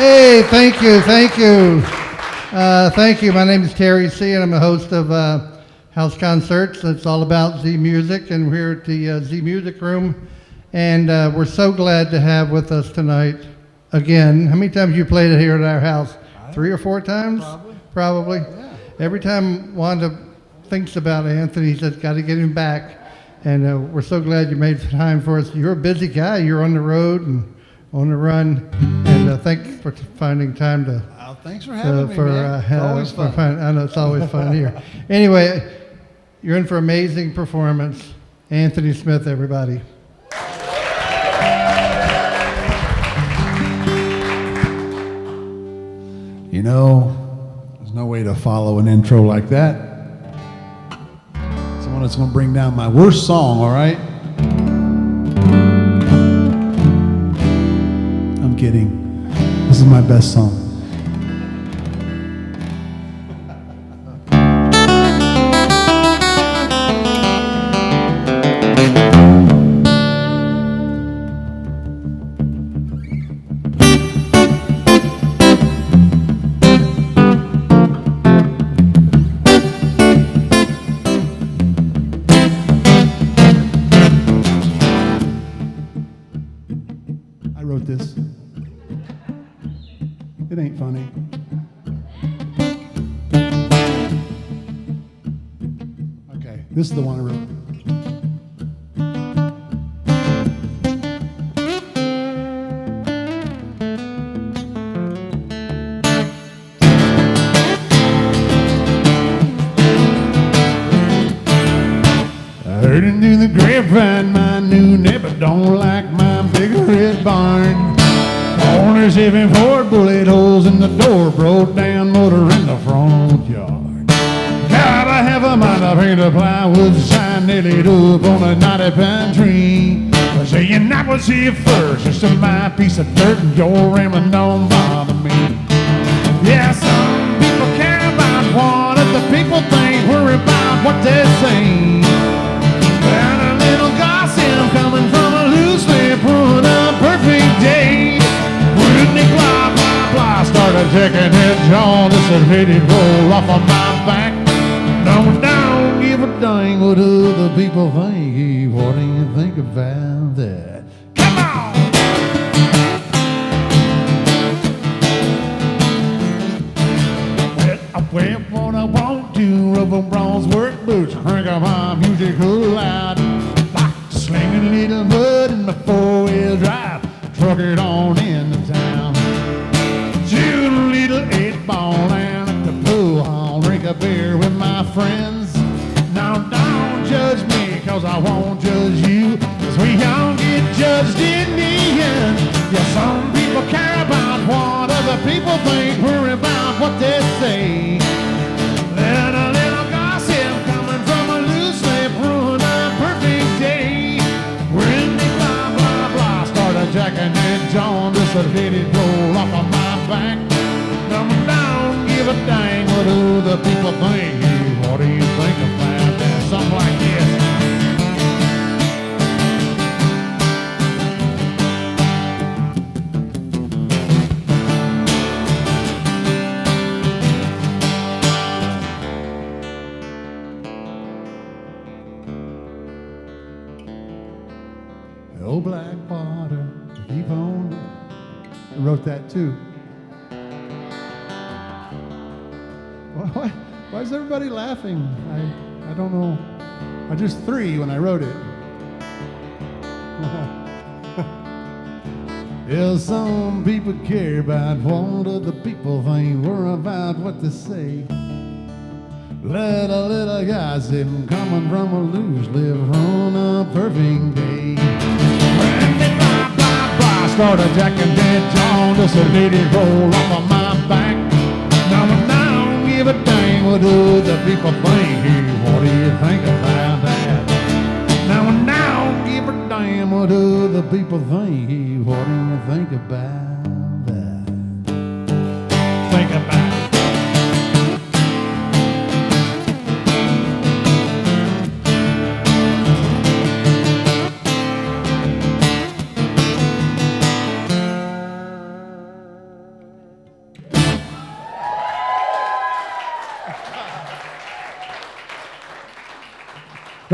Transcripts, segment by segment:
Hey, thank you, thank you. Thank you. My name is Terry C., and I'm the host of House Concerts. It's all about Z Music, and we're here at the Z Music Room, and we're so glad to have with us tonight, again, how many times you played it here at our house? 3 or 4 times? Probably. Yeah. Every time Wanda thinks about Anthony, he says, got to get him back, and we're so glad you made time for us. You're a busy guy. You're on the road and on the run, and thanks for finding time to. Thanks for having me, man. It's always fun. I know it's always fun here. Anyway, you're in for amazing performance. Anthony Smith, everybody. You know, there's no way to follow an intro like that. Someone that's going to bring down my worst song, all right? I'm kidding. This is my best song. This. It ain't funny. Okay, this is the one I wrote. I heard it through the grapevine, my new neighbor don't like my big red barn. Owners having 4 bullet holes in the door, broke down motor in the front yard. God, I have a mind to paint a plywood sign nearly up on a knotty pine tree. Saying I will see you first, just in my piece of dirt, and your ramming don't bother me. Yeah, some people care about what other people think, worry about what they say. And a little gossip coming from a loose lip on a perfect day. Blah, blah, blah, started checking his jaw, just a pity roll off of my back. Don't give a dang what other people think. What do you think about that? Come on! Well, I wear what I want to, rubber bronze work boots, crank up my music loud. Like to sling a little mud in my 4-wheel drive, truck it on into town. Shoot a little 8-ball down at the pool hall, drink a beer with my friends. Now don't judge me, cause I won't judge you, cause we all get judged in the end. Yeah, some people care about what other people think, worry about what they say. Let a little gossip coming from a loose lip ruin a perfect day. We're in the blah, blah, blah, started jacking and John, just a let it roll off of my back. Don't give a dang what other people think. What do you think about that? Something like this. Oh, black water, keep on. I wrote that too. Why is everybody laughing? I don't know. I just 3 when I wrote it. Yeah, some people care about what other people think, worry about what they say. Let a little gossip coming from a loose lip on a perfect day. Blah, blah, blah, started jacking dead John, just a let it roll off of my back. Now, give a dang what other people think. What do you think about that? Now, give a damn what other people think. What do you think about that? Think about it.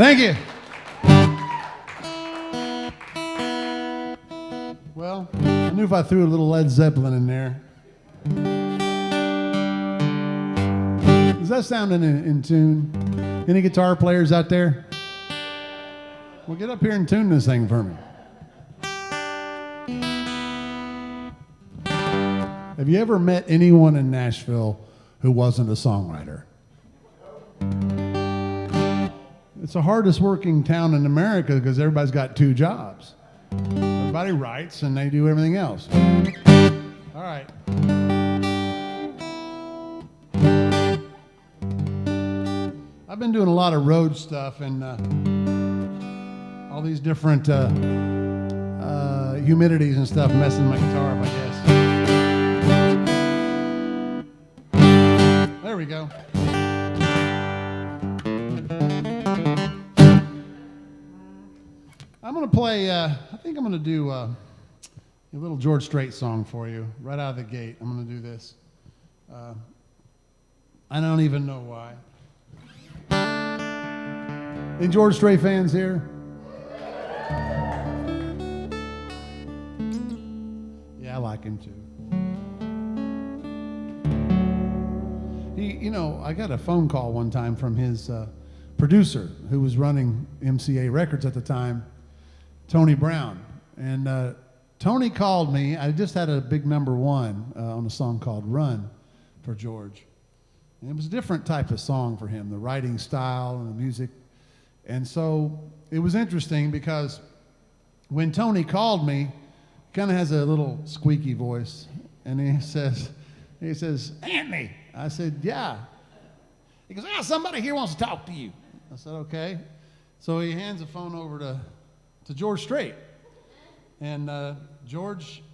Thank you. Well, I knew if I threw a little Led Zeppelin in there. Does that sound in tune? Any guitar players out there? Well, get up here and tune this thing for me. Have you ever met anyone in Nashville who wasn't a songwriter? It's the hardest working town in America because everybody's got 2 jobs. Everybody writes and they do everything else. All right. I've been doing a lot of road stuff and all these different humidities and stuff messing my guitar up, I guess. There we go. I'm going to play, I think I'm going to do a little George Strait song for you right out of the gate. I'm going to do this. I don't even know why. Any George Strait fans here? Yeah, I like him too. I got a phone call one time from his producer who was running MCA Records at the time, Tony Brown. And Tony called me. I just had a big #1 on a song called Run for George. And it was a different type of song for him, the writing style and the music. And so it was interesting because when Tony called me, he kind of has a little squeaky voice. And he says, Anthony. I said, yeah. He goes, somebody here wants to talk to you. I said, okay. So he hands the phone over to George Strait. And George,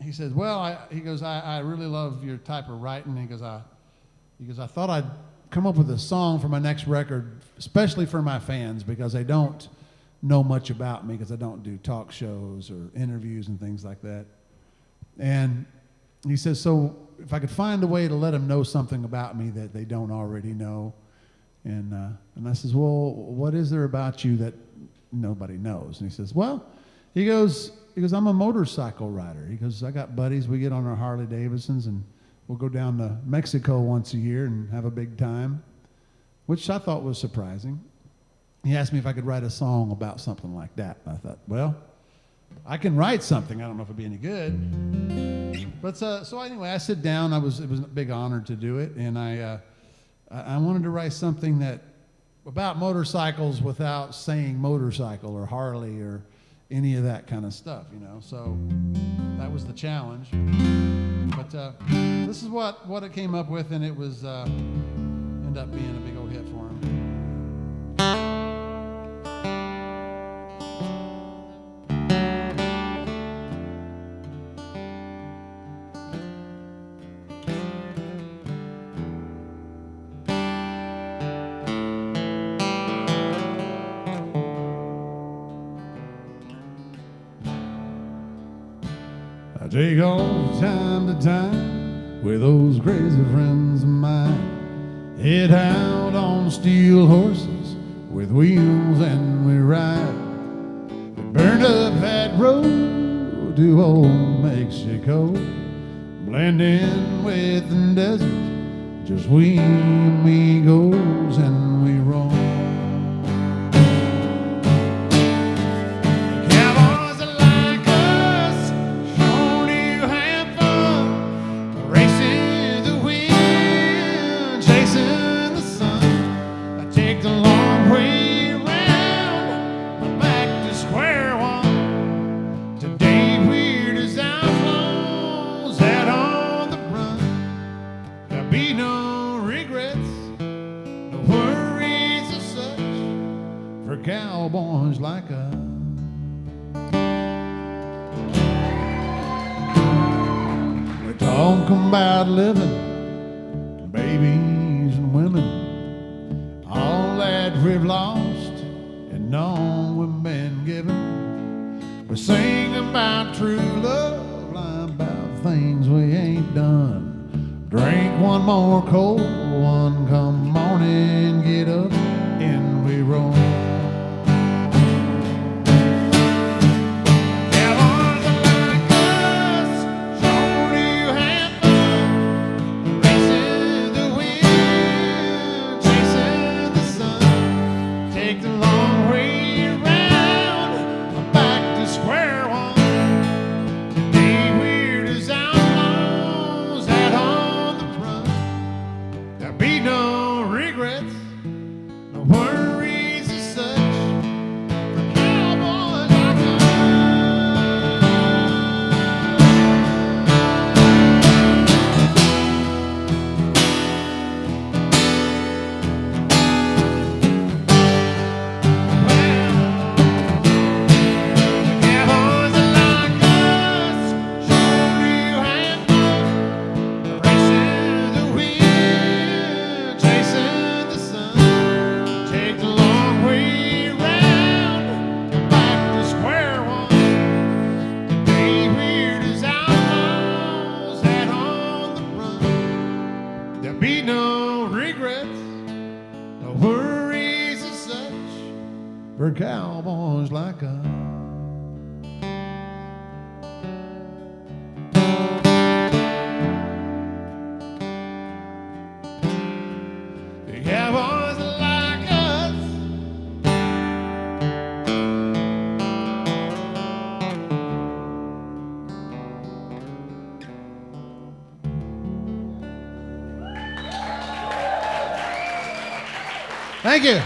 he says, I really love your type of writing. He goes, I thought I'd come up with a song for my next record, especially for my fans, because they don't know much about me because I don't do talk shows or interviews and things like that. And he says, so if I could find a way to let them know something about me that they don't already know. And I says, well, what is there about you that nobody knows? And he says, he goes, I'm a motorcycle rider. He goes, I got buddies. We get on our Harley Davidsons and we'll go down to Mexico once a year and have a big time, which I thought was surprising. He asked me if I could write a song about something like that. And I thought, well, I can write something. I don't know if it'd be any good. But so anyway, I sit down. It was a big honor to do it. And I wanted to write something about motorcycles without saying motorcycle or Harley or any of that kind of stuff, So that was the challenge. But this is what it came up with, and it was ended up being a big old hit for him. I take off time to time with those crazy friends of mine. Head out on steel horses with wheels and we ride. We burn up that road to old Mexico, blend in with the desert, just we amigos and we roam. Cowboys like us. We're talking about living, babies and women, all that we've lost and all we've been given. We sing about true love, lie about things we ain't done. Drink one more cold one, come morning, get up and we roll. be no regrets, no worries as such for cowboys like us. The cowboys like us. Thank you.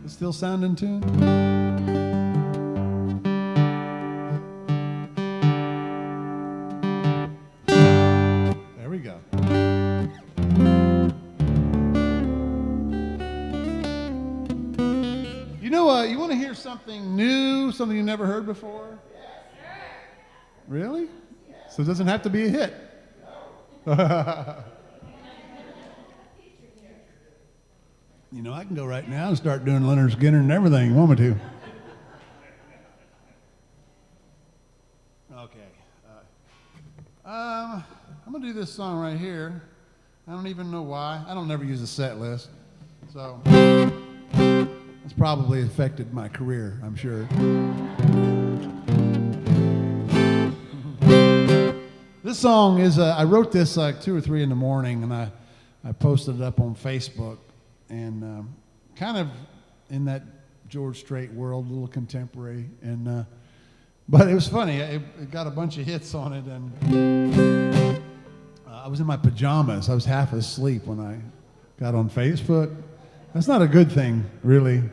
It's still sound in tune? There we go. You know, you want to hear something new, something you never heard before? Really? So it doesn't have to be a hit. You know, I can go right now and start doing Leonard Skinner and everything. You want me to? Okay. I'm going to do this song right here. I don't even know why. I don't never use a set list. So it's probably affected my career, I'm sure. This song is, I wrote this like 2 or 3 in the morning, and I posted it up on Facebook, and kind of in that George Strait world, a little contemporary, and but it was funny. It got a bunch of hits on it, and I was in my pajamas. I was half asleep when I got on Facebook. That's not a good thing, really.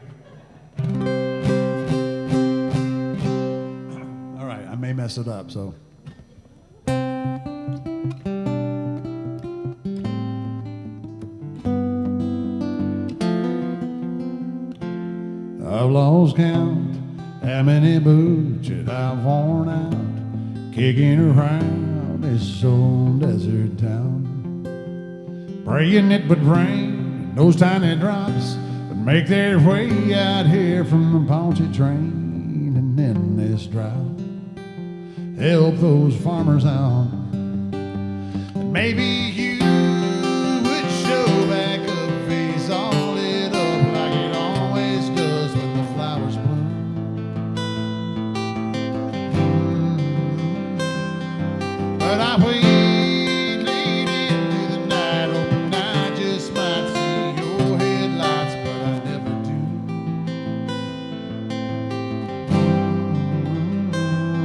All right, I may mess it up, so. I've lost count how many boots that I've worn out, kicking around this old desert town, praying it would rain, and those tiny drops would make their way out here from the Ponche train, and then this drought help those farmers out, and maybe you would show back a face all lit up like it always does when the flowers bloom. But I wait late into the night, hoping I just might see your headlights, but I never do.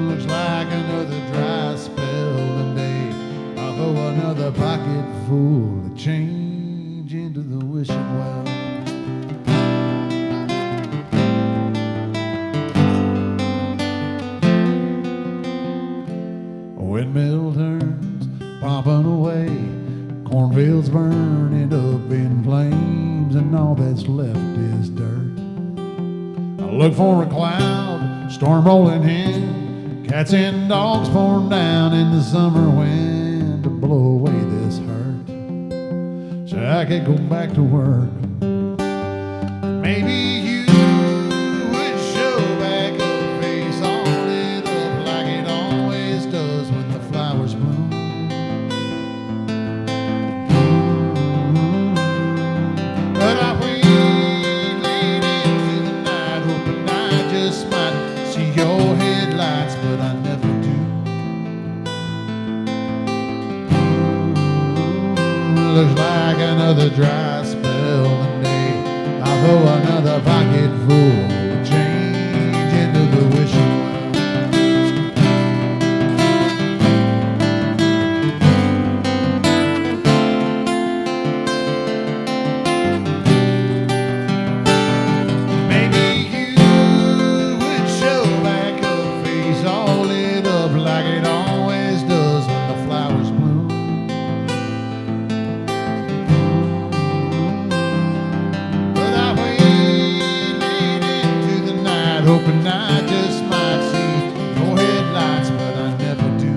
Looks like another dry spell today. I'll throw another pocket full of change into the wishing well. Windmill turns, pumping away, cornfields burning up in flames, and all that's left is dirt. I look for a cloud, storm rolling in, cats and dogs pouring down in the summer wind to blow away this hurt, so I can go back to work. Maybe you would show back a face all lit up like it always does when the flowers bloom. But I wait late into the night, hoping I just might see your headlights, but I never do. Looks like another dry spell today. I'll throw another pocket full of change into the wishing well. Maybe you would show back a face all lit up like it always does when the flowers bloom. But I wait late into the night, hoping I just might see your headlights, but I never do.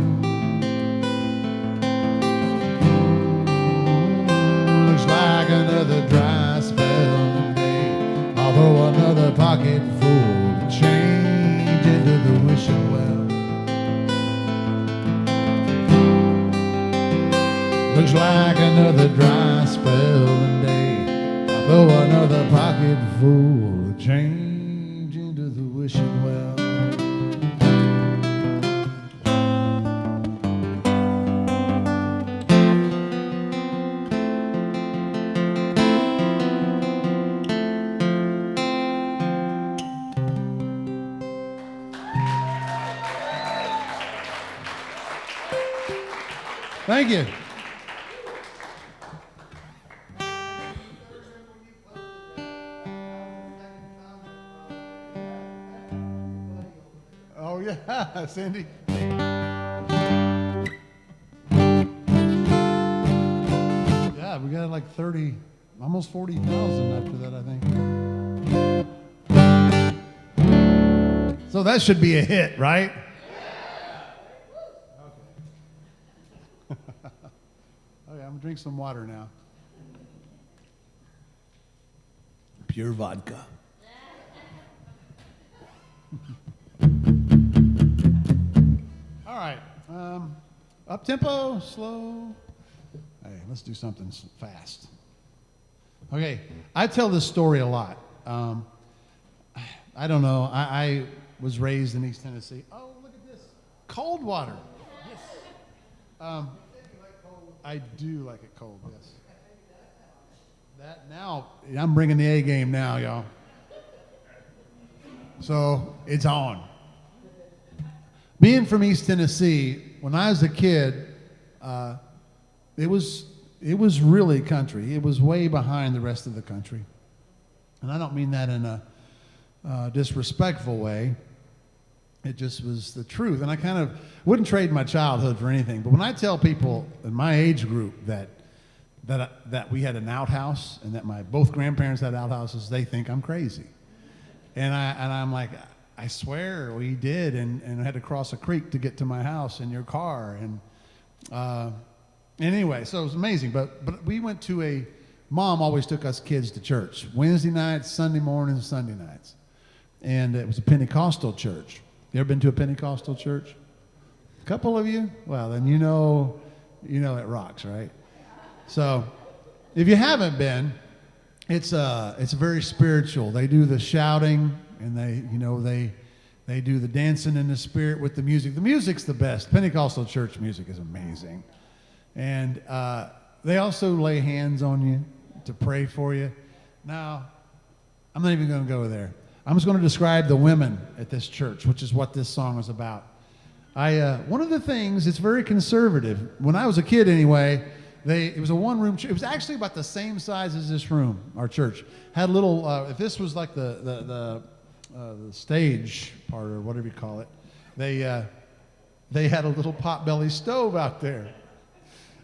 Looks like another dry spell today. I'll throw another pocket full of change into the wishing well. Looks like another dry spell and day. I throw another pocket full of change into the wishing well. Thank you. Oh, yeah, Cindy. Yeah, we got like 30, almost 40,000 after that, I think. So that should be a hit, right? Okay, I'm gonna drink some water now. Pure vodka. All right. Up tempo, slow. Hey, let's do something fast. Okay, I tell this story a lot. I don't know. I was raised in East Tennessee. Oh, look at this. Cold water. Yes. I do like it cold, yes. That now, I'm bringing the A game now, y'all. So it's on. Being from East Tennessee, when I was a kid, it was really country. It was way behind the rest of the country. And I don't mean that in a disrespectful way. It just was the truth. And I kind of wouldn't trade my childhood for anything. But when I tell people in my age group that we had an outhouse and that my both grandparents had outhouses, they think I'm crazy. And I'm like, I swear we did, and I had to cross a creek to get to my house in your car. And anyway, so it was amazing. But we went to mom always took us kids to church. Wednesday nights, Sunday mornings, Sunday nights. And it was a Pentecostal church. You ever been to a Pentecostal church? A couple of you? Well, then you know it rocks, right? So if you haven't been, it's very spiritual. They do the shouting, and they do the dancing in the spirit with the music. The music's the best. Pentecostal church music is amazing. And they also lay hands on you to pray for you. Now, I'm not even going to go there. I'm just going to describe the women at this church, which is what this song is about. One of the things, it's very conservative. When I was a kid anyway, it was a one-room church. It was actually about the same size as this room, our church. Had a little, if this was like the stage part or whatever you call it, they had a little potbelly stove out there.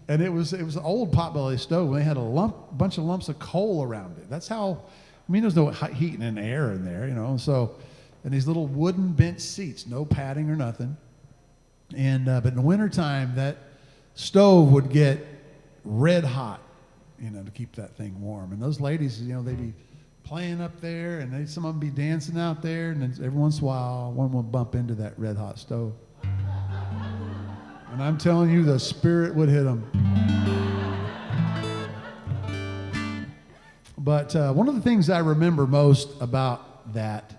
And it was an old potbelly stove. They had a bunch of lumps of coal around it. That's how, there's no heat and air in there, So, and these little wooden bench seats, no padding or nothing. And but in the wintertime, that stove would get red hot, to keep that thing warm. And those ladies, they'd be playing up there, and some of them be dancing out there, and then every once in a while, one would bump into that red hot stove. And I'm telling you, the spirit would hit them. But one of the things I remember most about that,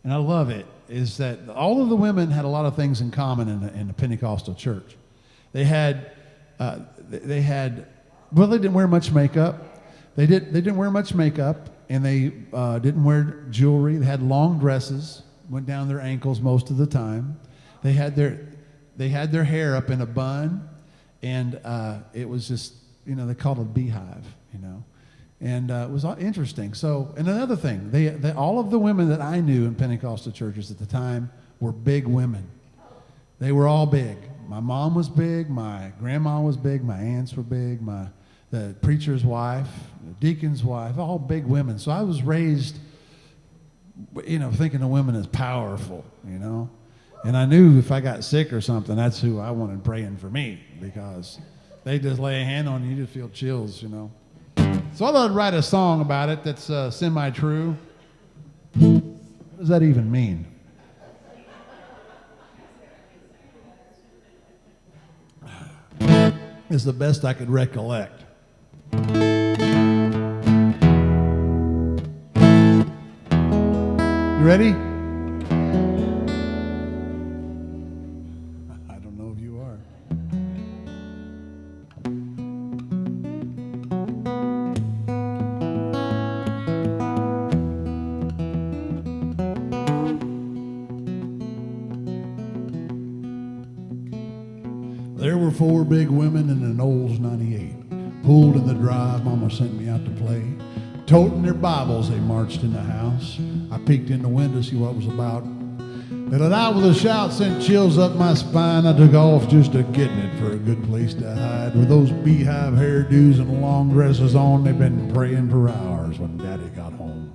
and I love it, is that all of the women had a lot of things in common in the Pentecostal church. They didn't wear much makeup. They didn't wear much makeup, and they didn't wear jewelry. They had long dresses, went down their ankles most of the time. They had their hair up in a bun, and it was just, they called it a beehive, And it was interesting. So, and another thing, they all of the women that I knew in Pentecostal churches at the time were big women. They were all big. My mom was big. My grandma was big. My aunts were big. The preacher's wife, the deacon's wife, all big women. So I was raised, thinking of women as powerful, And I knew if I got sick or something, that's who I wanted praying for me, because they just lay a hand on you, you just feel chills, So I thought I'd write a song about it that's semi-true. What does that even mean? is the best I could recollect. You ready? I don't know if you are. There were 4 big women in an Olds 98. Pulled in the drive, Mama sent me out to play. Toting their Bibles, they marched in the house. I peeked in the window to see what it was about. They let out with a shout, sent chills up my spine. I took off just a getting it for a good place to hide. With those beehive hairdos and long dresses on, they've been praying for hours when Daddy got home.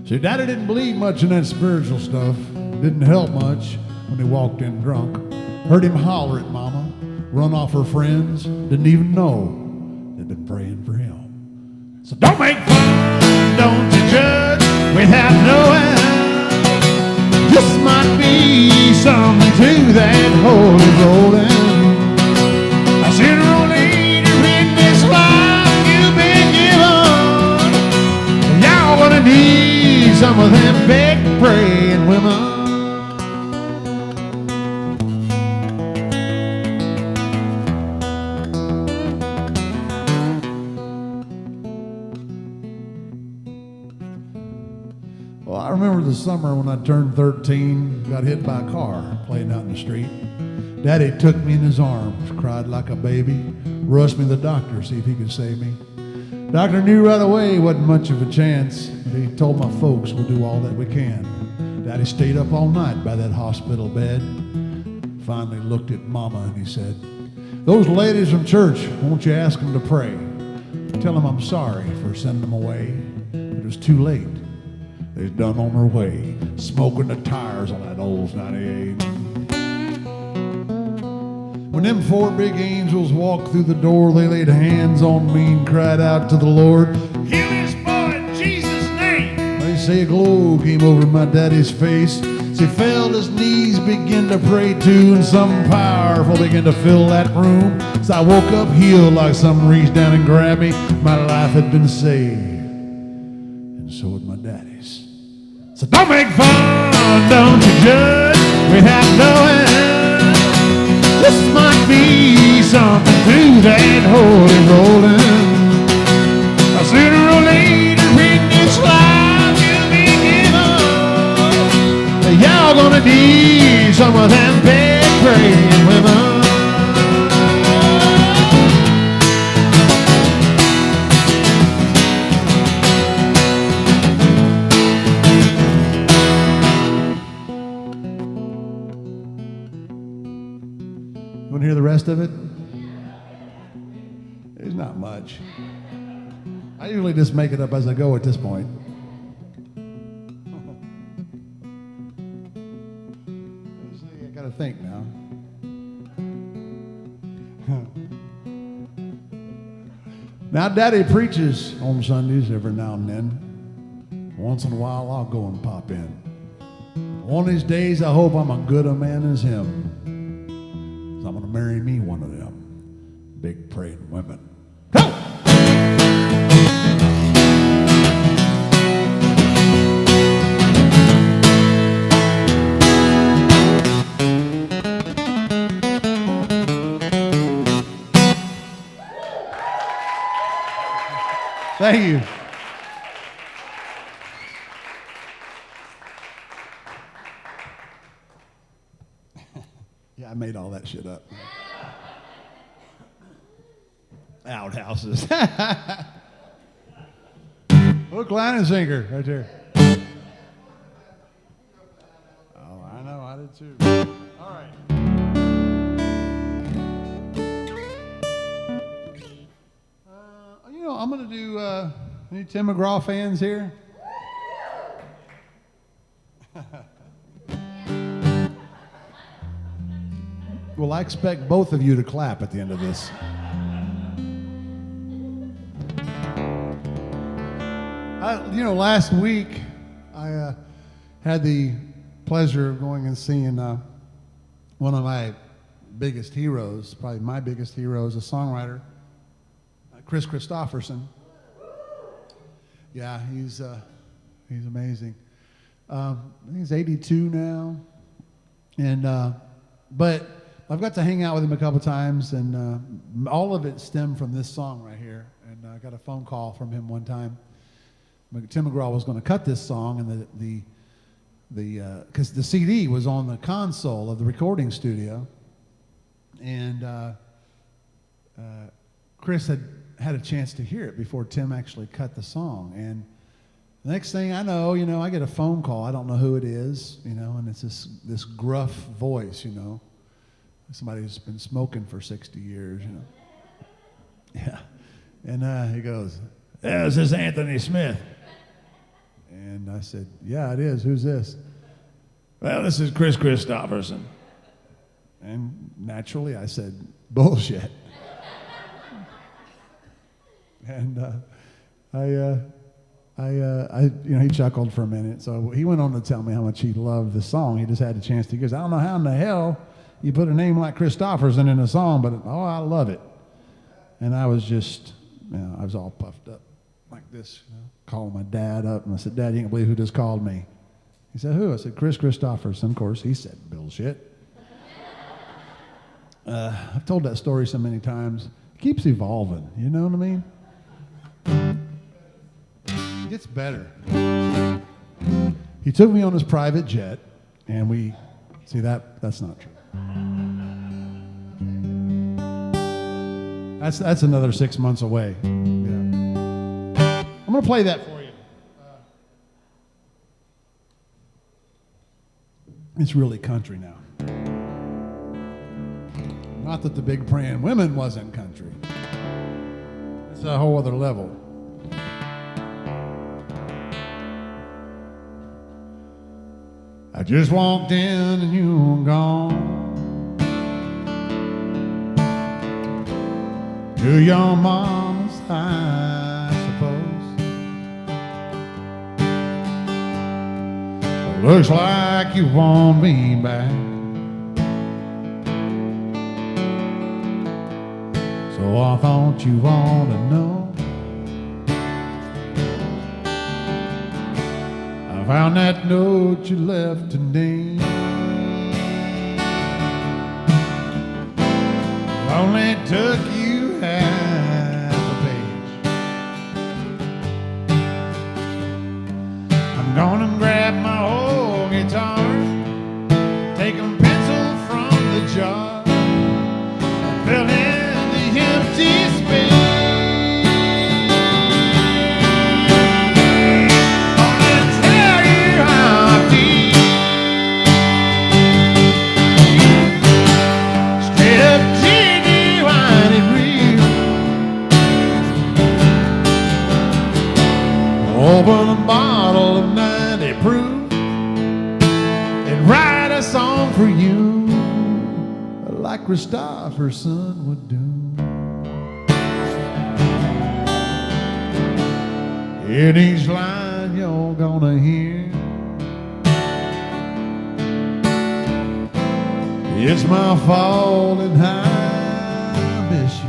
See, Daddy didn't believe much in that spiritual stuff. Didn't help much when he walked in drunk. Heard him holler at Mama, run off her friends, didn't even know they'd been praying for him. So don't make fun, don't you judge without knowing. This might be something to that holy rolling. A general leader in this life you've been given. And y'all gonna need some of them big praying women. Well, I remember the summer when I turned 13, got hit by a car playing out in the street. Daddy took me in his arms, cried like a baby, rushed me to the doctor to see if he could save me. Doctor knew right away it wasn't much of a chance. He told my folks we'll do all that we can. Daddy stayed up all night by that hospital bed. Finally looked at Mama and he said, "Those ladies from church, won't you ask them to pray? Tell them I'm sorry for sending them away. It was too late. They's done on their way, smoking the tires on that Olds 98. When them 4 big angels walked through the door, they laid hands on me and cried out to the Lord, "Heal this boy in Jesus' name." They say a glow came over my daddy's face. As he fell, his knees began to pray too, and something powerful began to fill that room. So I woke up healed like something reached down and grabbed me. My life had been saved, and so had my daddy's. So don't make fun, don't you judge without knowing. This might be something to that holy rolling. A sooner or later in this life you'll be given. Y'all gonna need some of them big praying women. You want to hear the rest of it? There's not much. I usually just make it up as I go at this point. See, I gotta think now. Now, Daddy preaches on Sundays every now and then. Once in a while, I'll go and pop in. One of these days, I hope I'm as good a man as him. I'm going to marry me one of them big praying women. Go! Thank you. Yeah, I made all that shit up. Outhouses. Look, line and sinker right there. Oh, I know, I did too. All right. I'm going to do, any Tim McGraw fans here? Well, I expect both of you to clap at the end of this. Last week I had the pleasure of going and seeing one of my biggest heroes, probably my biggest hero as a songwriter, Chris Christopherson. Yeah, he's amazing. I think he's 82 now, and but I've got to hang out with him a couple times, and all of it stemmed from this song right here. And I got a phone call from him one time. Tim McGraw was going to cut this song, and because the CD was on the console of the recording studio, and Chris had a chance to hear it before Tim actually cut the song. And the next thing I know, I get a phone call. I don't know who it is, and it's this gruff voice, somebody who's been smoking for 60 years, Yeah. And he goes, "Yeah, is this Anthony Smith?" And I said, "Yeah, it is. Who's this?" "Well, this is Chris Christopherson." And naturally, I said, "Bullshit." And he chuckled for a minute. So he went on to tell me how much he loved the song. He just had a chance to. He goes, "I don't know how in the hell you put a name like Christopherson in a song, but I love it." And I was just, I was all puffed up like this, calling my dad up. And I said, "Dad, you can't believe who just called me." He said, "Who?" I said, "Chris Christopherson." Of course, he said, "Bullshit." I've told that story so many times. It keeps evolving, you know what I mean? It gets better. He took me on his private jet, and that's not true. That's another 6 months away. Yeah. I'm going to play that for you. It's really country now. Not that the Big Praying Women wasn't country. It's a whole other level. I just walked in and you were gone to your mama's, I suppose. It looks like you want me back, so I thought you ought to know. I found that note you left today. It only took you half a page. I'm gonna grab my old guitar, take a pencil from the jar, and fill in the empty space. Open a bottle of 90 proof and write a song for you like Christopherson would do. In each line you're gonna hear, it's my fault and I miss you.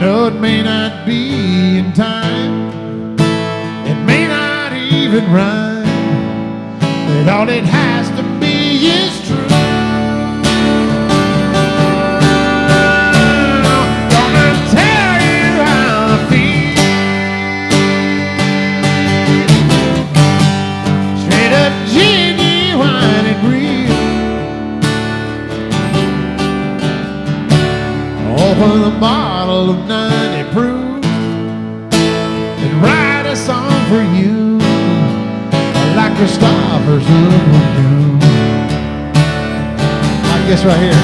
No, it may not be in time, it may not even rhyme, but all it has to be is true. Gonna tell you how I feel, straight up genuine and real. Open the bottle of 90 proof and write a song for you like Christopherson would do. Like this right here.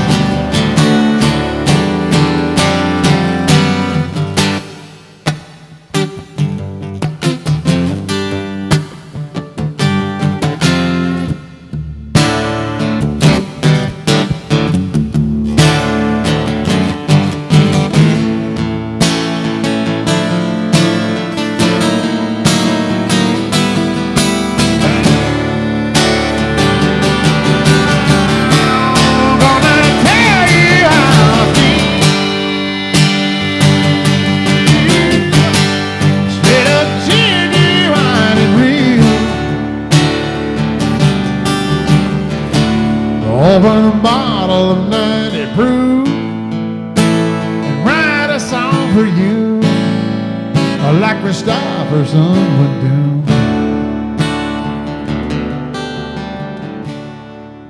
for someone doom.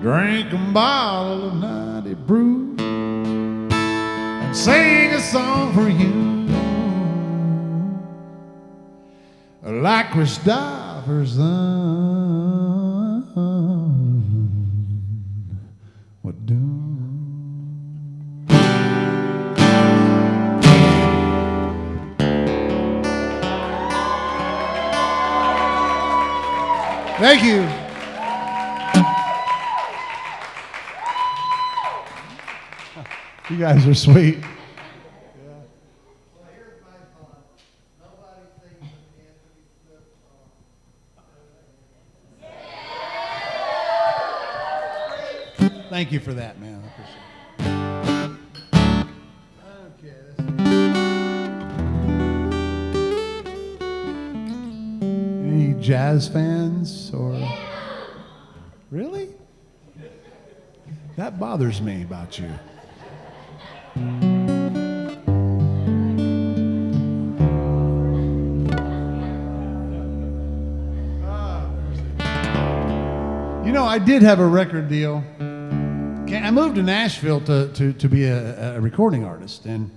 Drink a bottle of 90 proof and sing a song for you, like Christopher's son would do. Thank you. You guys are sweet. Thank you for that, man. I appreciate it. Okay. Any jazz fans or? Really? That bothers me about you. You know, I did have a record deal. I moved to Nashville to be a recording artist, and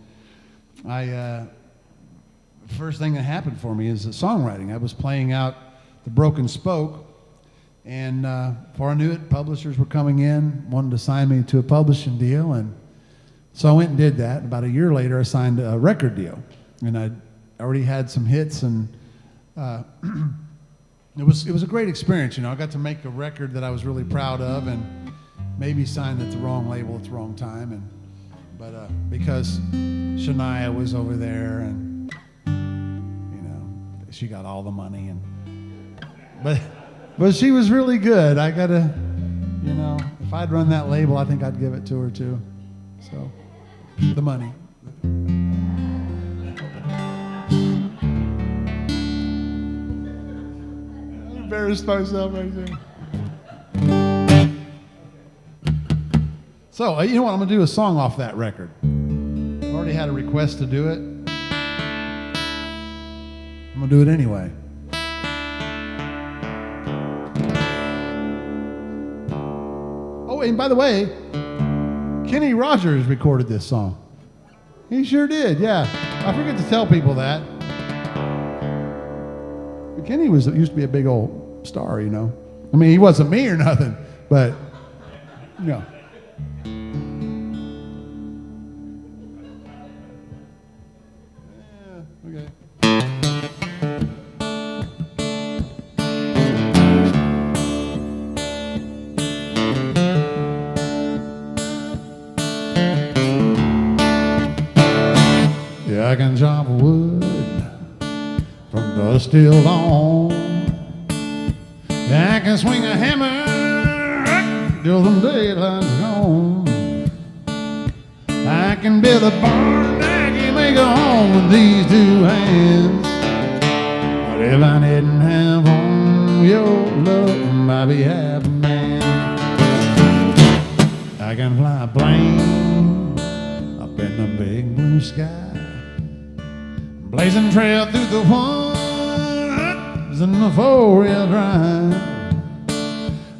first thing that happened for me is songwriting. I was playing out the Broken Spoke, and before I knew it, publishers were coming in, wanted to sign me to a publishing deal, and so I went and did that. About a year later, I signed a record deal, and I already had some hits, and it was a great experience. You know, I got to make a record that I was really proud of, and maybe signed at the wrong label at the wrong time, but because Shania was over there, and you know, she got all the money, but she was really good. I gotta, you know, if I'd run that label, I think I'd give it to her too. So, the money. I embarrassed myself right there. So, you know what? I'm going to do a song off that record. I've already had a request to do it. I'm going to do it anyway. Oh, and by the way, Kenny Rogers recorded this song. He sure did, yeah. I forget to tell people that. But Kenny used to be a big old star, you know. I mean, he wasn't me or nothing, but, you know. Okay. Yeah, I can chop wood from dusk till dawn. Yeah, I can swing a hammer till the daylight's gone. I can build a barn, I can make a home with these two hands. But if I didn't have on your love, I'd be half a man. I can fly a plane up in the big blue sky, blazing trail through the woods in the four-wheel drive.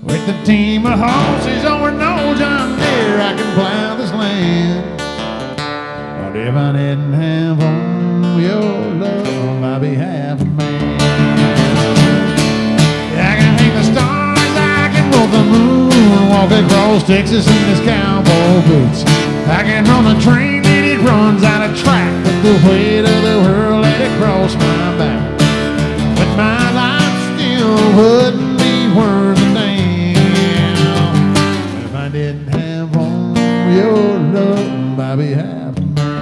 With a team of horses over no John Deere, I can plow this land. But if I didn't have on your love, I'd be half a man. I can hang the stars, I can roll the moon, walk across Texas in his cowboy boots. I can run a train and it runs out of track, but the weight of the world laid across my back. But my life still wouldn't be worth a damn if I didn't have on your love, I'd be half a man.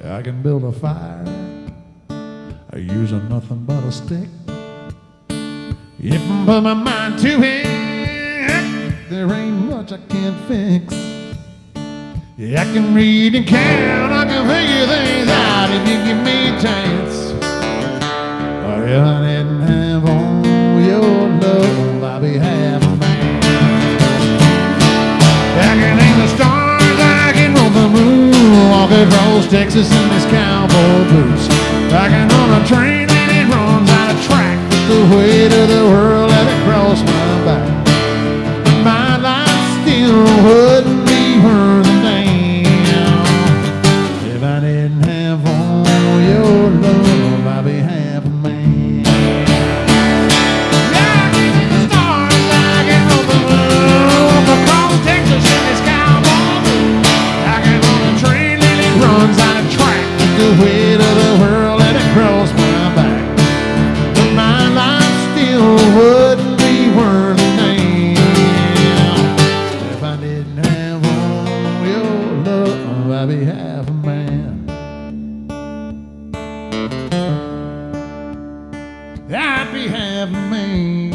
I can build a fire using nothing but a stick. If I put my mind to it, there ain't much I can't fix. Yeah, I can read and count, I can figure things out if you give me a chance. But if I didn't have on your love, I'd be half a man. I can hang the stars, I can roll the moon, walk Texas in his cowboy boots. Rocking on a train and it runs out of track. With the weight of the world that across my back. But my life still wouldn't be worth a damn if I didn't have all your love. I'd be half a man. Yeah, I can see the stars like it on the moon. Across Texas in this cowboy boot. Rocking on a train and it runs out of track. With the weight of the world that across my back. But my life still wouldn't be worth a damn if I didn't have all your love. I'd be half a man. I'd be half a man.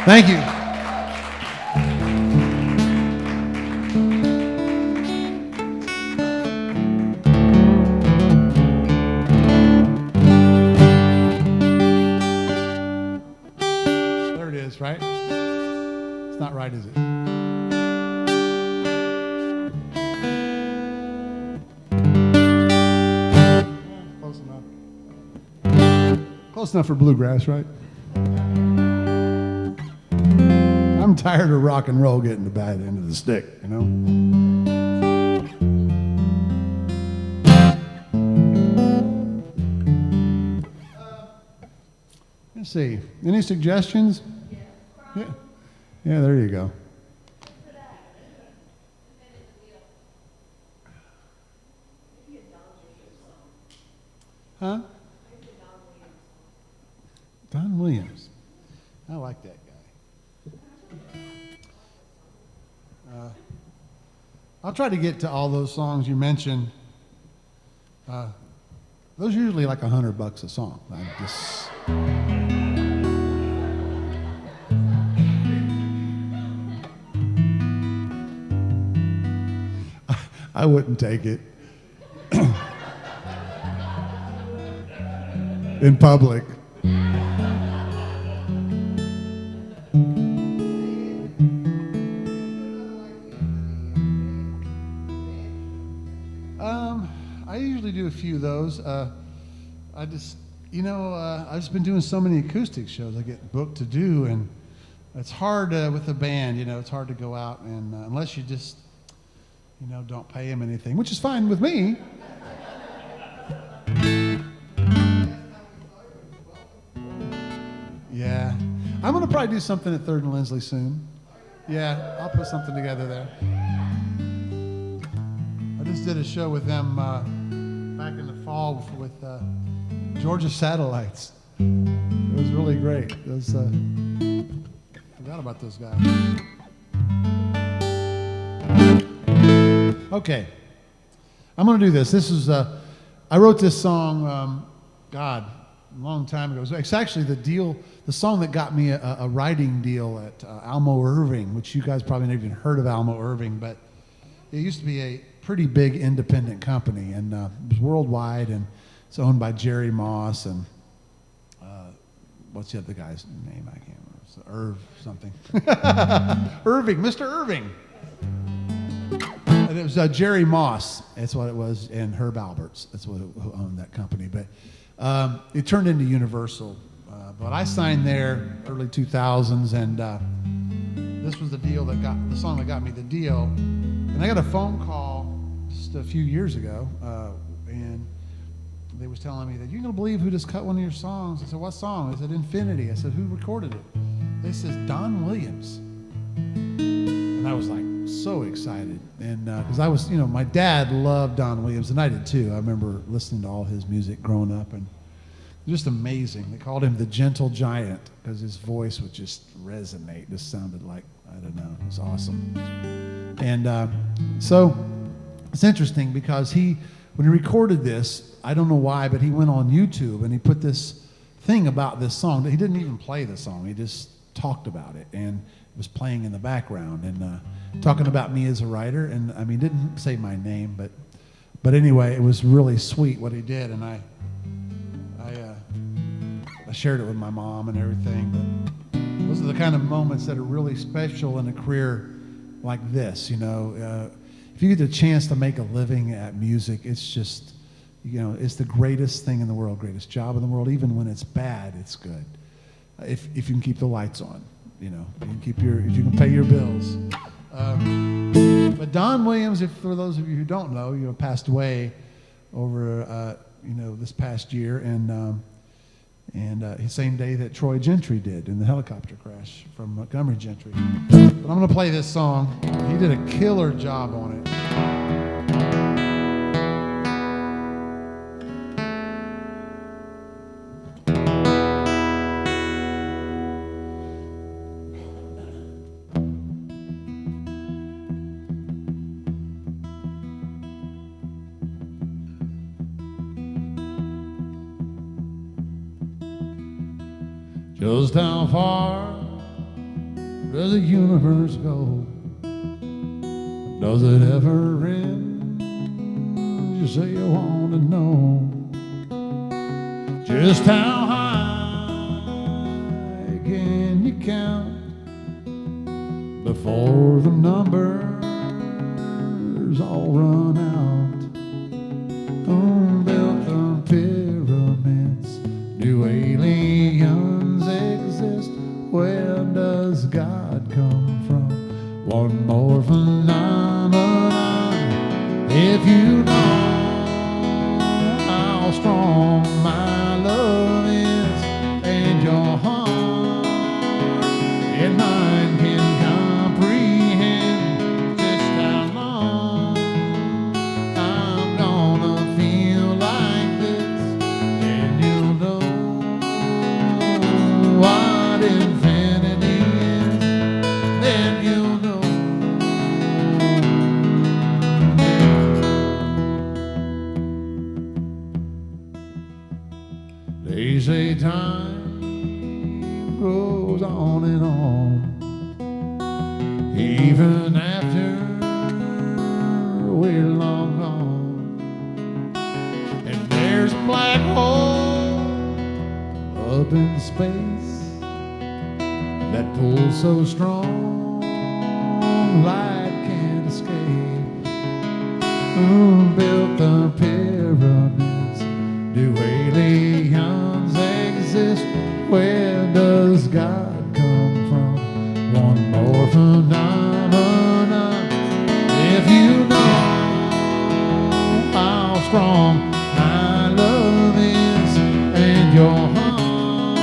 Thank you. There it is, right? It's not right, is it? Close enough. Close enough for bluegrass, right? I'm tired of rock and roll getting the bad end of the stick, you know? Let's see. Any suggestions? Yeah. Yeah, there you go. Huh? Don Williams. I like that guy. I'll try to get to all those songs you mentioned. Those are usually like $100 a song. I wouldn't take it in public. I usually do a few of those. I've just been doing so many acoustic shows I get booked to do, and it's hard with a band, it's hard to go out and unless you just, don't pay them anything, which is fine with me. Yeah. I'm going to probably do something at 3rd and Lindsley soon. Yeah, I'll put something together there. I just did a show with them back in the fall with Georgia Satellites. It was really great. It was, forgot about those guys. Okay. I'm going to do this. This is, I wrote this song, a long time ago. It's actually the song that got me a writing deal at Almo Irving, which you guys probably never even heard of Almo Irving, but it used to be a pretty big independent company, and it was worldwide, and it's owned by Jerry Moss and what's the other guy's name? I can't remember. It's Irv something. Irving, Mr. Irving. And it was Jerry Moss. That's what it was, and Herb Alberts. That's who owned that company. But it turned into Universal. But I signed there early 2000s, and this was the song that got me the deal. And I got a phone call just a few years ago, and they was telling me that, "You're going to believe who just cut one of your songs?" I said, "What song?" They said, "Infinity." I said, "Who recorded it?" They said, "Don Williams." And I was like so excited. And because I was, my dad loved Don Williams, and I did too. I remember listening to all his music growing up, and just amazing. They called him the Gentle Giant because his voice would just resonate. Just sounded like, I don't know, it was awesome. And so it's interesting because when he recorded this, I don't know why, but he went on YouTube and he put this thing about this song. He didn't even play the song. He just talked about it, and it was playing in the background and talking about me as a writer. And I mean, didn't say my name, but anyway, it was really sweet what he did. And I shared it with my mom and everything. But Those are the kind of moments that are really special in a career like this, you know. If you get the chance to make a living at music, it's just, you know, it's the greatest thing in the world, greatest job in the world. Even when it's bad, it's good. If you can keep the lights on, you know, if you can pay your bills. But Don Williams, for those of you who don't know, you know, passed away over, you know, this past year, and the same day that Troy Gentry did in the helicopter crash from Montgomery Gentry. But I'm going to play this song. He did a killer job on it. Just how far does the universe go? Does it ever end? You say you want to know. Just how high can you count before the numbers all run out? Who built the pyramids? Do aliens exist? Where does God come from? One more phenomenon. If you know how strong my love is, and your heart and mine can comprehend just how long I'm gonna feel like this, then you'll know what infinity is, then you'll know. They say time goes on and on, even after we're long gone. And there's a black hole up in space that pulls so strong light can't escape. Who built the pyramids? Do aliens exist? Where does God come from? One more phenomenon. If you know how strong my love is, and your heart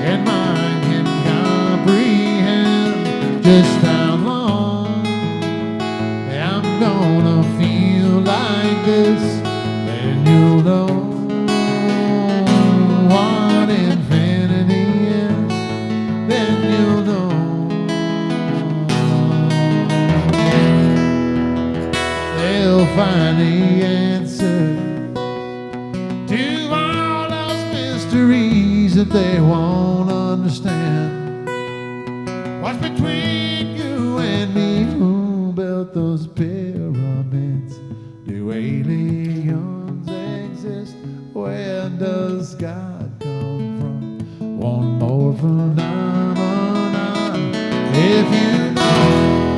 and mine can comprehend just how long I'm gonna feel like this, then you'll know what infinity is, then you'll know. They'll find the answer to all those mysteries that they won't understand. What's between you and me? Who built those pyramids? Do aliens exist? Where does God come from? One more phenomenon. If you know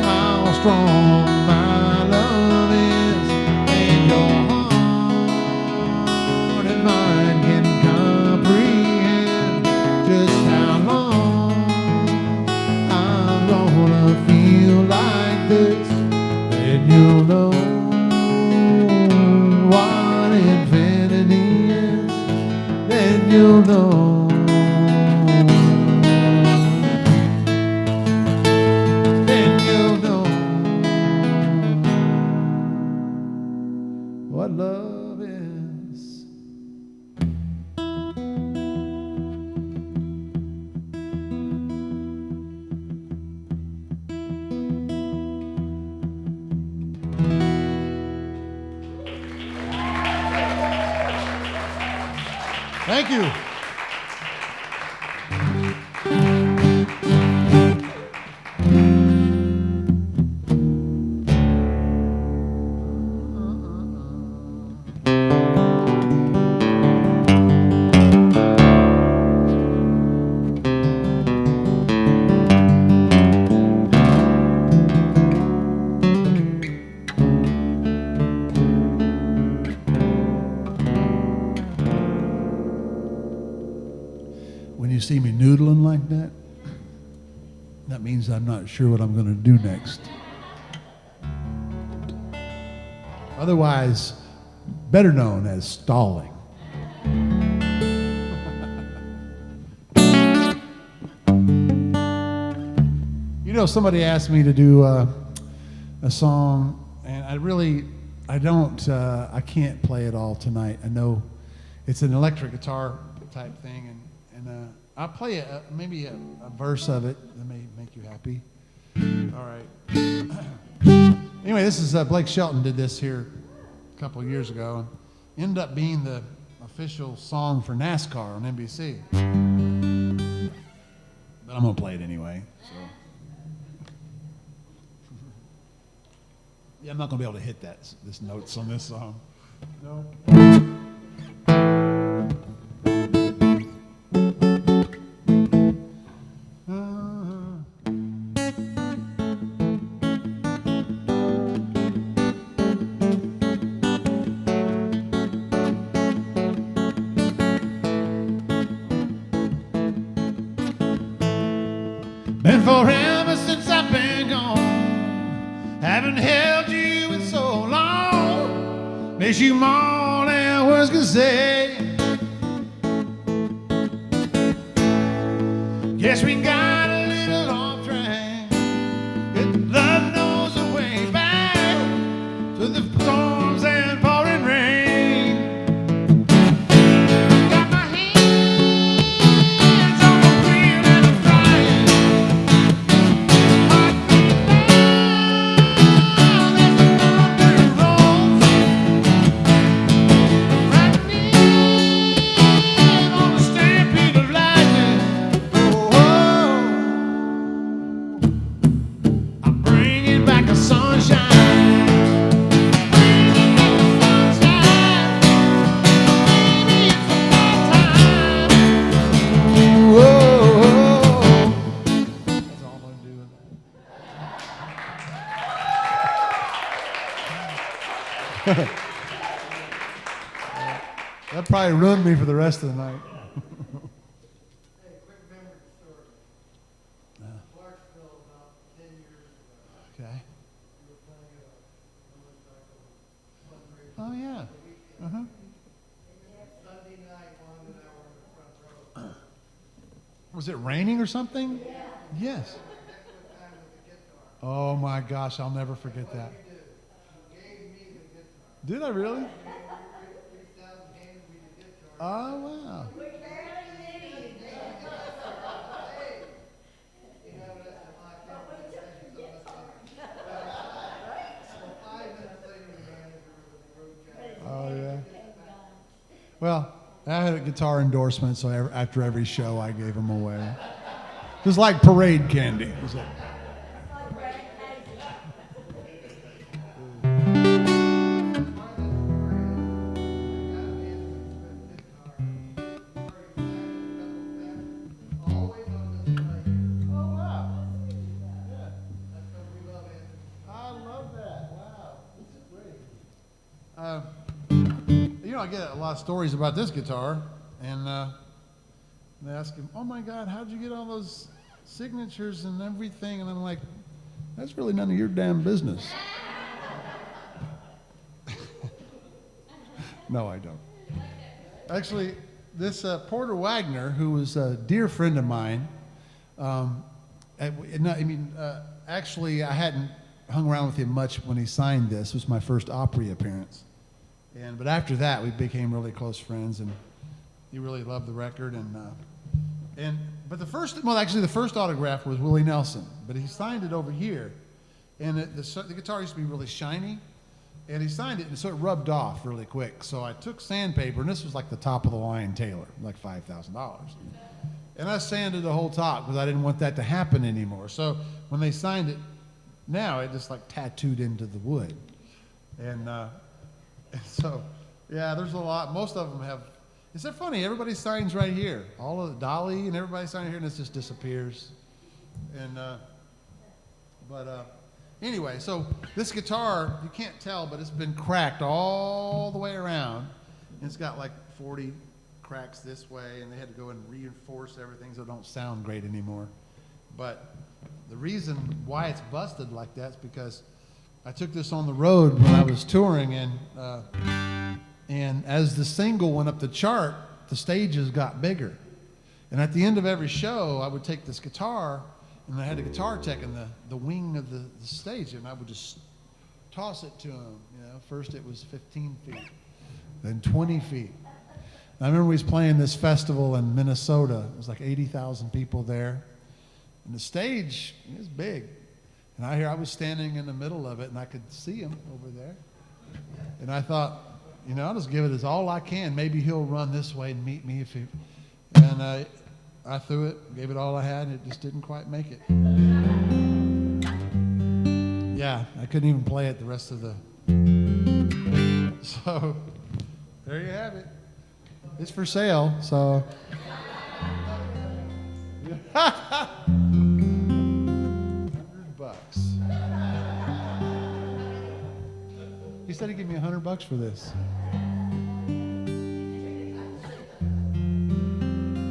how strong my love is, and your heart and mine can comprehend just how long I'm gonna feel like this, then you'll know what infinity is, then you'll know. Then you'll know what love is. Thank you. That means I'm not sure what I'm going to do next. Otherwise, better known as stalling. You know, somebody asked me to do a song, and I can't play it all tonight. I know it's an electric guitar type thing, and I'll play maybe a verse of it that may make you happy. All right. Anyway, this is Blake Shelton did this here a couple of years ago, and ended up being the official song for NASCAR on NBC. But I'm gonna play it anyway. So. Yeah, I'm not gonna be able to hit this notes on this song. No. Been forever since I've been gone. Haven't held you in so long. Miss you more than words can say. Guess we got a little off track. Love knows the way back to the storms and pouring rain. Got my hands on the wheel and I'm flying. That probably ruined me for the rest of the night. Hey, quick memory story. Clarksville, about 10 years ago. Okay. We were playing a motorcycle fundraiser. Oh, yeah. Uh-huh. Sunday night, Juan and I were in the front row. Was it raining or something? Yeah. Yes. Next to the time with the guitar. Oh, my gosh, I'll never forget that. What did you do? You gave me the guitar. Did I really? You reached out and handed me the guitar. Oh, wow. Hey, you know, that's a hot conversation. So 5 minutes later, the manager was the road jack. Oh, yeah. Well, I had a guitar endorsement, so after every show, I gave them away. It was like parade candy. It was like, I get a lot of stories about this guitar, and they ask him, "Oh my God, how'd you get all those signatures and everything?" And I'm like, "That's really none of your damn business." No, I don't. Actually, this Porter Wagner, who was a dear friend of mine, actually, I hadn't hung around with him much when he signed this. It was my first Opry appearance. But after that, we became really close friends, and he really loved the record. But the first autograph was Willie Nelson, but he signed it over here, and the guitar used to be really shiny, and he signed it, and so it rubbed off really quick. So I took sandpaper, and this was like the top of the line Taylor, like $5,000, and I sanded the whole top because I didn't want that to happen anymore. So when they signed it, now it just like tattooed into the wood, and so, yeah, there's a lot. Most of them have. It's so funny. Everybody signs right here. All of the Dolly and everybody signs here, and it just disappears. Anyway, so this guitar, you can't tell, but it's been cracked all the way around. And it's got like 40 cracks this way, and they had to go and reinforce everything so it don't sound great anymore. But the reason why it's busted like that is because I took this on the road when I was touring, and as the single went up the chart, the stages got bigger. And at the end of every show, I would take this guitar, and I had a guitar tech in the wing of the stage, and I would just toss it to him. First it was 15 feet, then 20 feet. And I remember we was playing this festival in Minnesota. It was like 80,000 people there. And the stage is big. And I was standing in the middle of it, and I could see him over there. And I thought, I'll just give it as all I can. Maybe he'll run this way and meet me. And I threw it, gave it all I had, and it just didn't quite make it. Yeah, I couldn't even play it the rest of the... So, there you have it. It's for sale, so... $100. He said he'd give me $100 for this.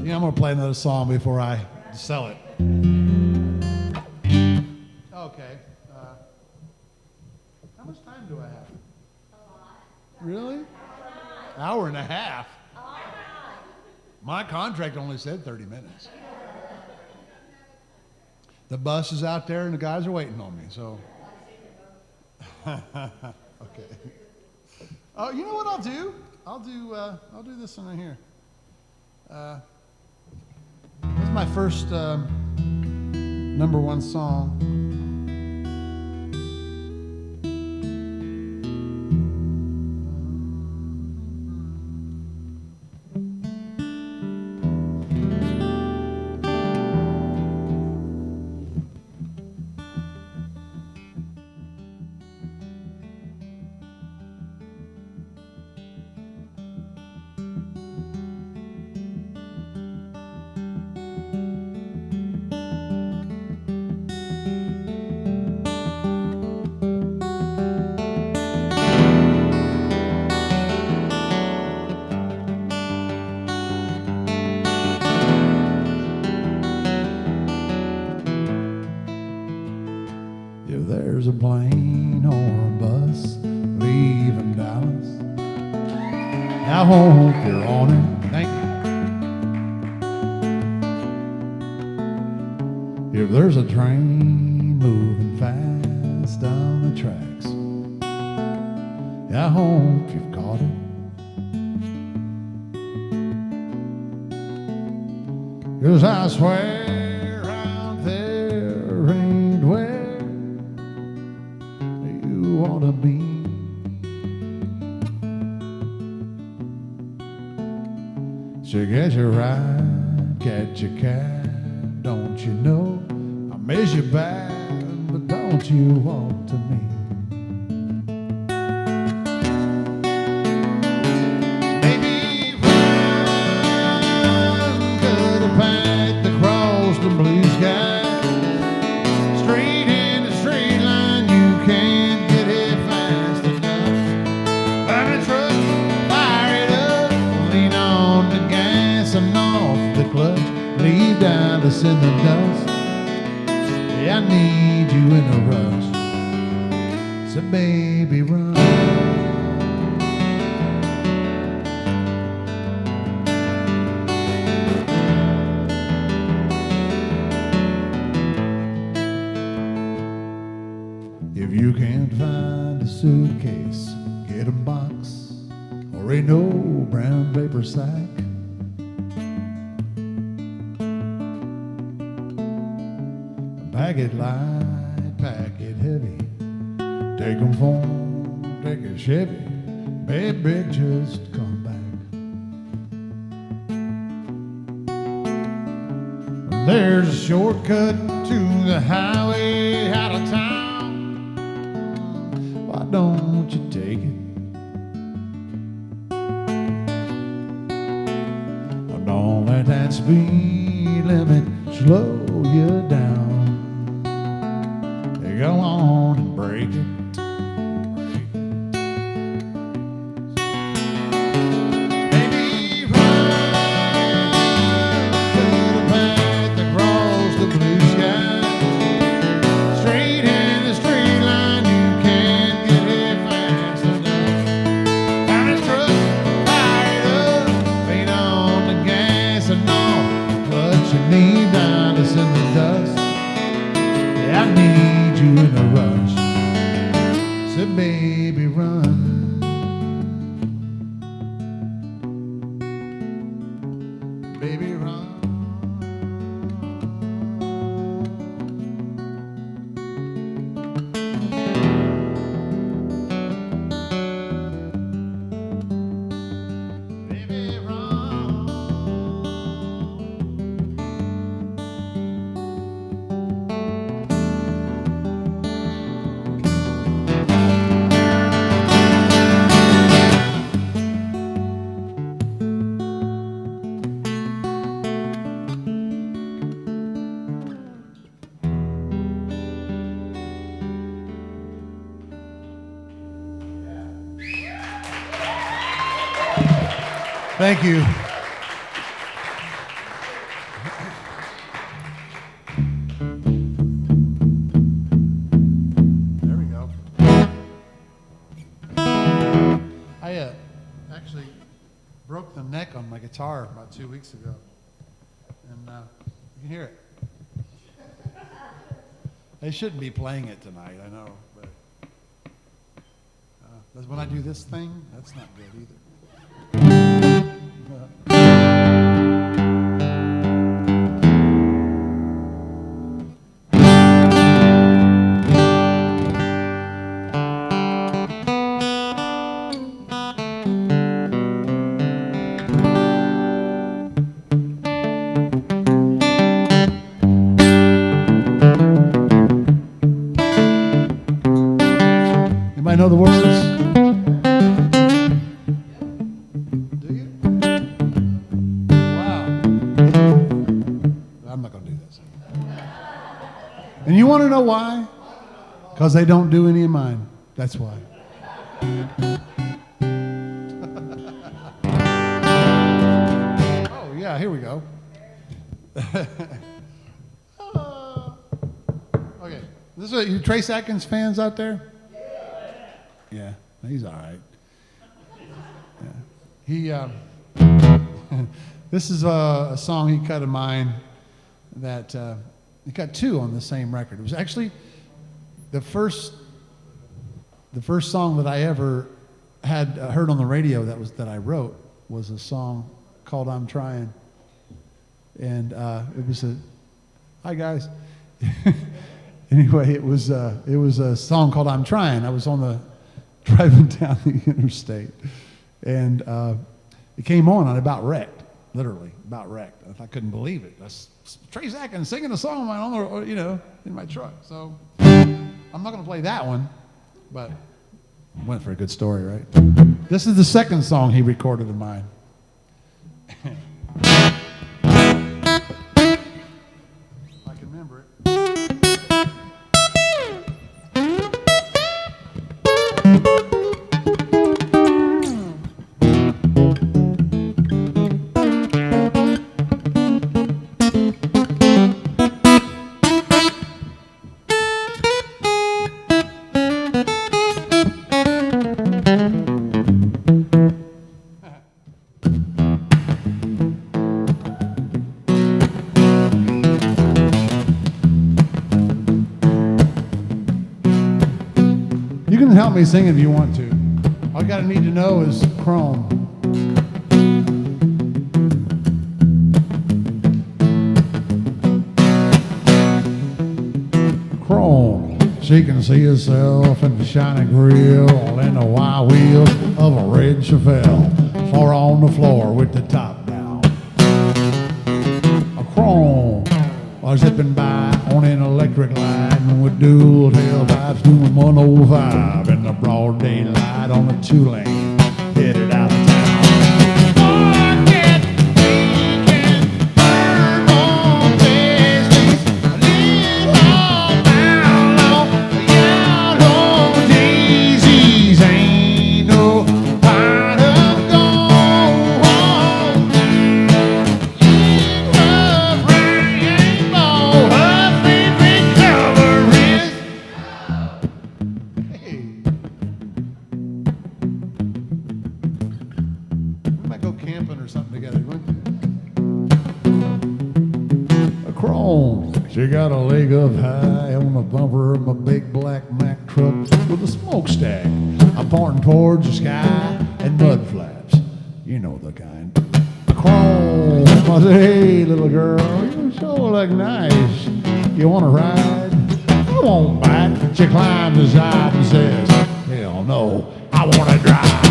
I'm going to play another song before I sell it. Okay. How much time do I have? A lot. Really? Hour and a half? My contract only said 30 minutes. The bus is out there and the guys are waiting on me, so. Okay. Oh, you know what I'll do? I'll do this one right here. This is my first #1 song. There's a plane or a bus leaving Dallas. I hope you're on it. Thank you. If there's a train moving fast down the tracks, I hope you've caught it. 'Cause I swear out there ain't where you ought to be. So get your ride, catch your cab, don't you know? I miss you bad, but don't you walk to me. Maybe run, cut a path across the blue sky, straight in a straight line, you can't get it fast enough. Burn a truck, fire it up, lean on the gas and off the clutch, leave Dallas in the dust. Yeah, I need you in a rush, so baby run. If you can't find a suitcase, get a box or a no brown paper sack. Pack it light, pack it heavy. Take 'em home, take a Chevy. Baby, just come back. There's a shortcut to the highway out of town. Why don't you take it? Don't let that speed limit slow you down. Go on and break it. Baby, run, cut a path across the blue sky. said, baby, run. Baby, run. Baby, run. Thank you. There we go. I actually broke the neck on my guitar about 2 weeks ago. And you can hear it. I shouldn't be playing it tonight, I know. But when I do this thing, that's not good either. Anybody know the words? Do you? Wow. I'm not going to do this. And you want to know why? Because they don't do any of mine. That's why. Oh, yeah, here we go. Okay. This is you Trace Atkins fans out there? Yeah, he's all right. Yeah. This is a song he cut of mine that he cut two on the same record. It was actually the first song that I ever had heard on the radio that I wrote was a song called "I'm Trying," and it was hi guys. Anyway, it was a song called "I'm Trying." I was driving down the interstate, and it came on and about wrecked, literally about wrecked. I couldn't believe it. That's Trace Atkins singing a song in my truck. So I'm not going to play that one, but went for a good story, right? This is the second song he recorded of mine. I can remember it. You can help me sing if you want to. All you gotta need to know is Chrome. Chrome. She can see herself in the shiny grill and the wide wheels of a red Chevelle. Far on the floor with the top down. A Chrome. While zipping by on an electric line with dual tailpipes doing 105 in the broad daylight on a 2-lane headed out of town. You got a leg up high on the bumper of my big black Mack truck with a smokestack. I'm pointing towards the sky and mud flaps. You know the kind. Chrome. I said, hey, little girl, you sure look nice. You want to ride? I won't bite. She climbs the side and says, hell no, I want to drive.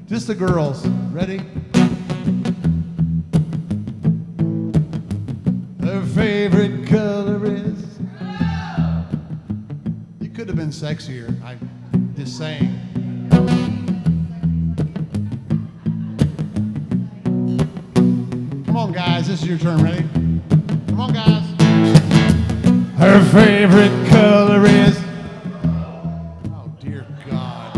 Just the girls. Ready? Her favorite color is. You could have been sexier. I'm just saying. Come on, guys. This is your turn. Ready? Come on, guys. Her favorite color is. Oh, dear God.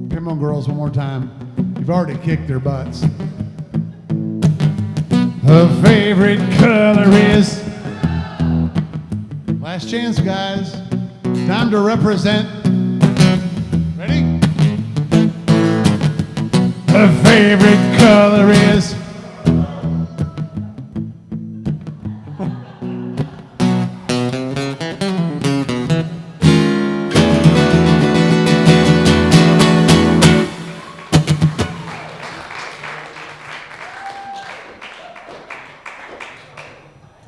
Come on, girls, one more time. You've already kicked their butts. Her favorite color is. Last chance, guys. Time to represent. Ready? Her favorite color is.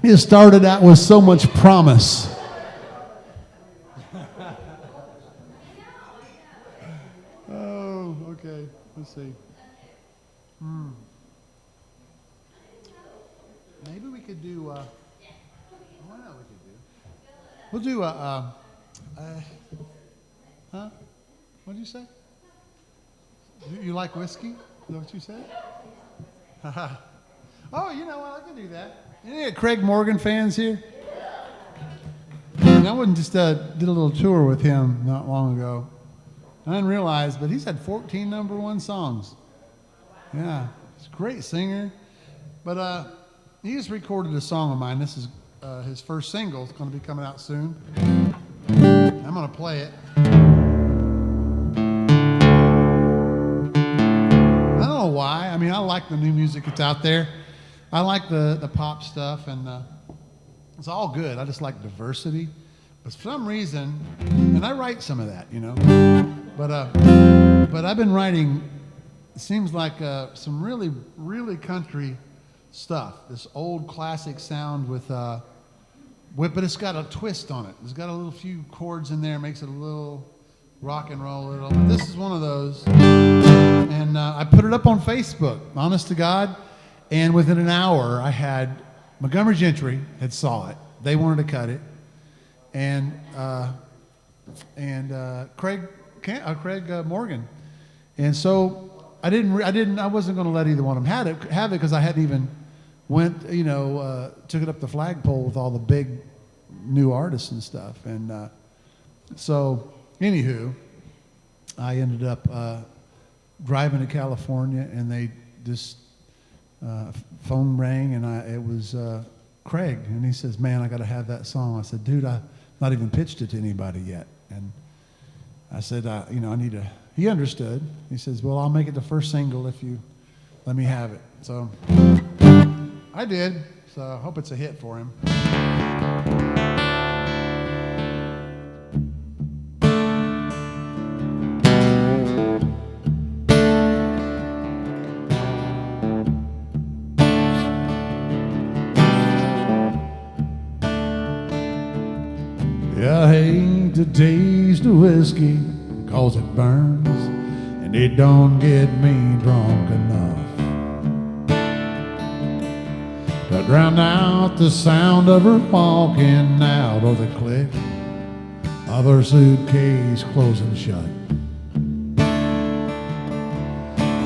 It started out with so much promise. Oh, okay. Let's see. Maybe we could do. What else we could do? We'll do huh? What did you say? You like whiskey? Is that what you said? Oh, you know what? I can do that. Any Craig Morgan fans here? I wouldn't just did a little tour with him not long ago. I didn't realize, but he's had 14 #1 songs. Yeah, he's a great singer. But he just recorded a song of mine. This is his first single. It's going to be coming out soon. I'm going to play it. I don't know why. I mean, I like the new music that's out there. I like the pop stuff, and it's all good. I just like diversity. But for some reason, and I write some of that, you know. But I've been writing, it seems like some really, really country stuff. This old classic sound with, but it's got a twist on it. It's got a little few chords in there, makes it a little rock and roll. This is one of those. And I put it up on Facebook, honest to God. And within an hour, I had Montgomery Gentry had saw it. They wanted to cut it, and Craig Morgan, and so I wasn't going to let either one of them have it because I hadn't even went, took it up the flagpole with all the big new artists and stuff, and so anywho, I ended up driving to California, and they just. Phone rang, and it was Craig, and he says, man, I got to have that song. I said, dude, I've not even pitched it to anybody yet. And I said, I need to, he understood. He says, well, I'll make it the first single if you let me have it. So I did, so I hope it's a hit for him. Yeah, I hate to taste the whiskey 'cause it burns and it don't get me drunk enough to drown out the sound of her walking out or the click of her suitcase closing shut.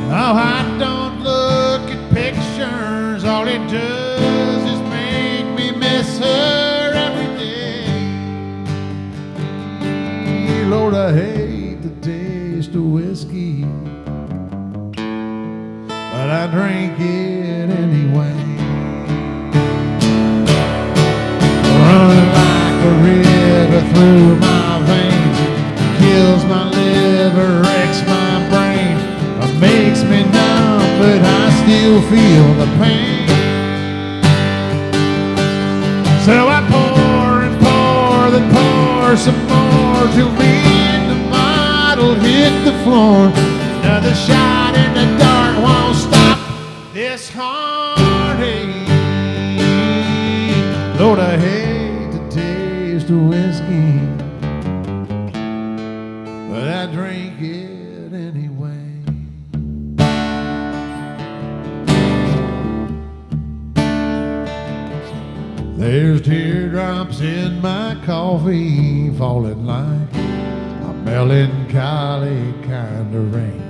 Oh, I don't look at pictures, all it does is make me miss her every day. Lord, I hate the taste of whiskey, but I drink it anyway. Running like a river through my veins, kills my liver, wrecks my brain, makes me numb, but I still feel the pain. So I pour and pour, then pour some more till me and the bottle hit the floor. Another shot in the dark won't stop this heartache. Lord, I hate the taste of whiskey, but I drink it anyway. There's teardrops in my coffee falling like a melancholy kind of rain.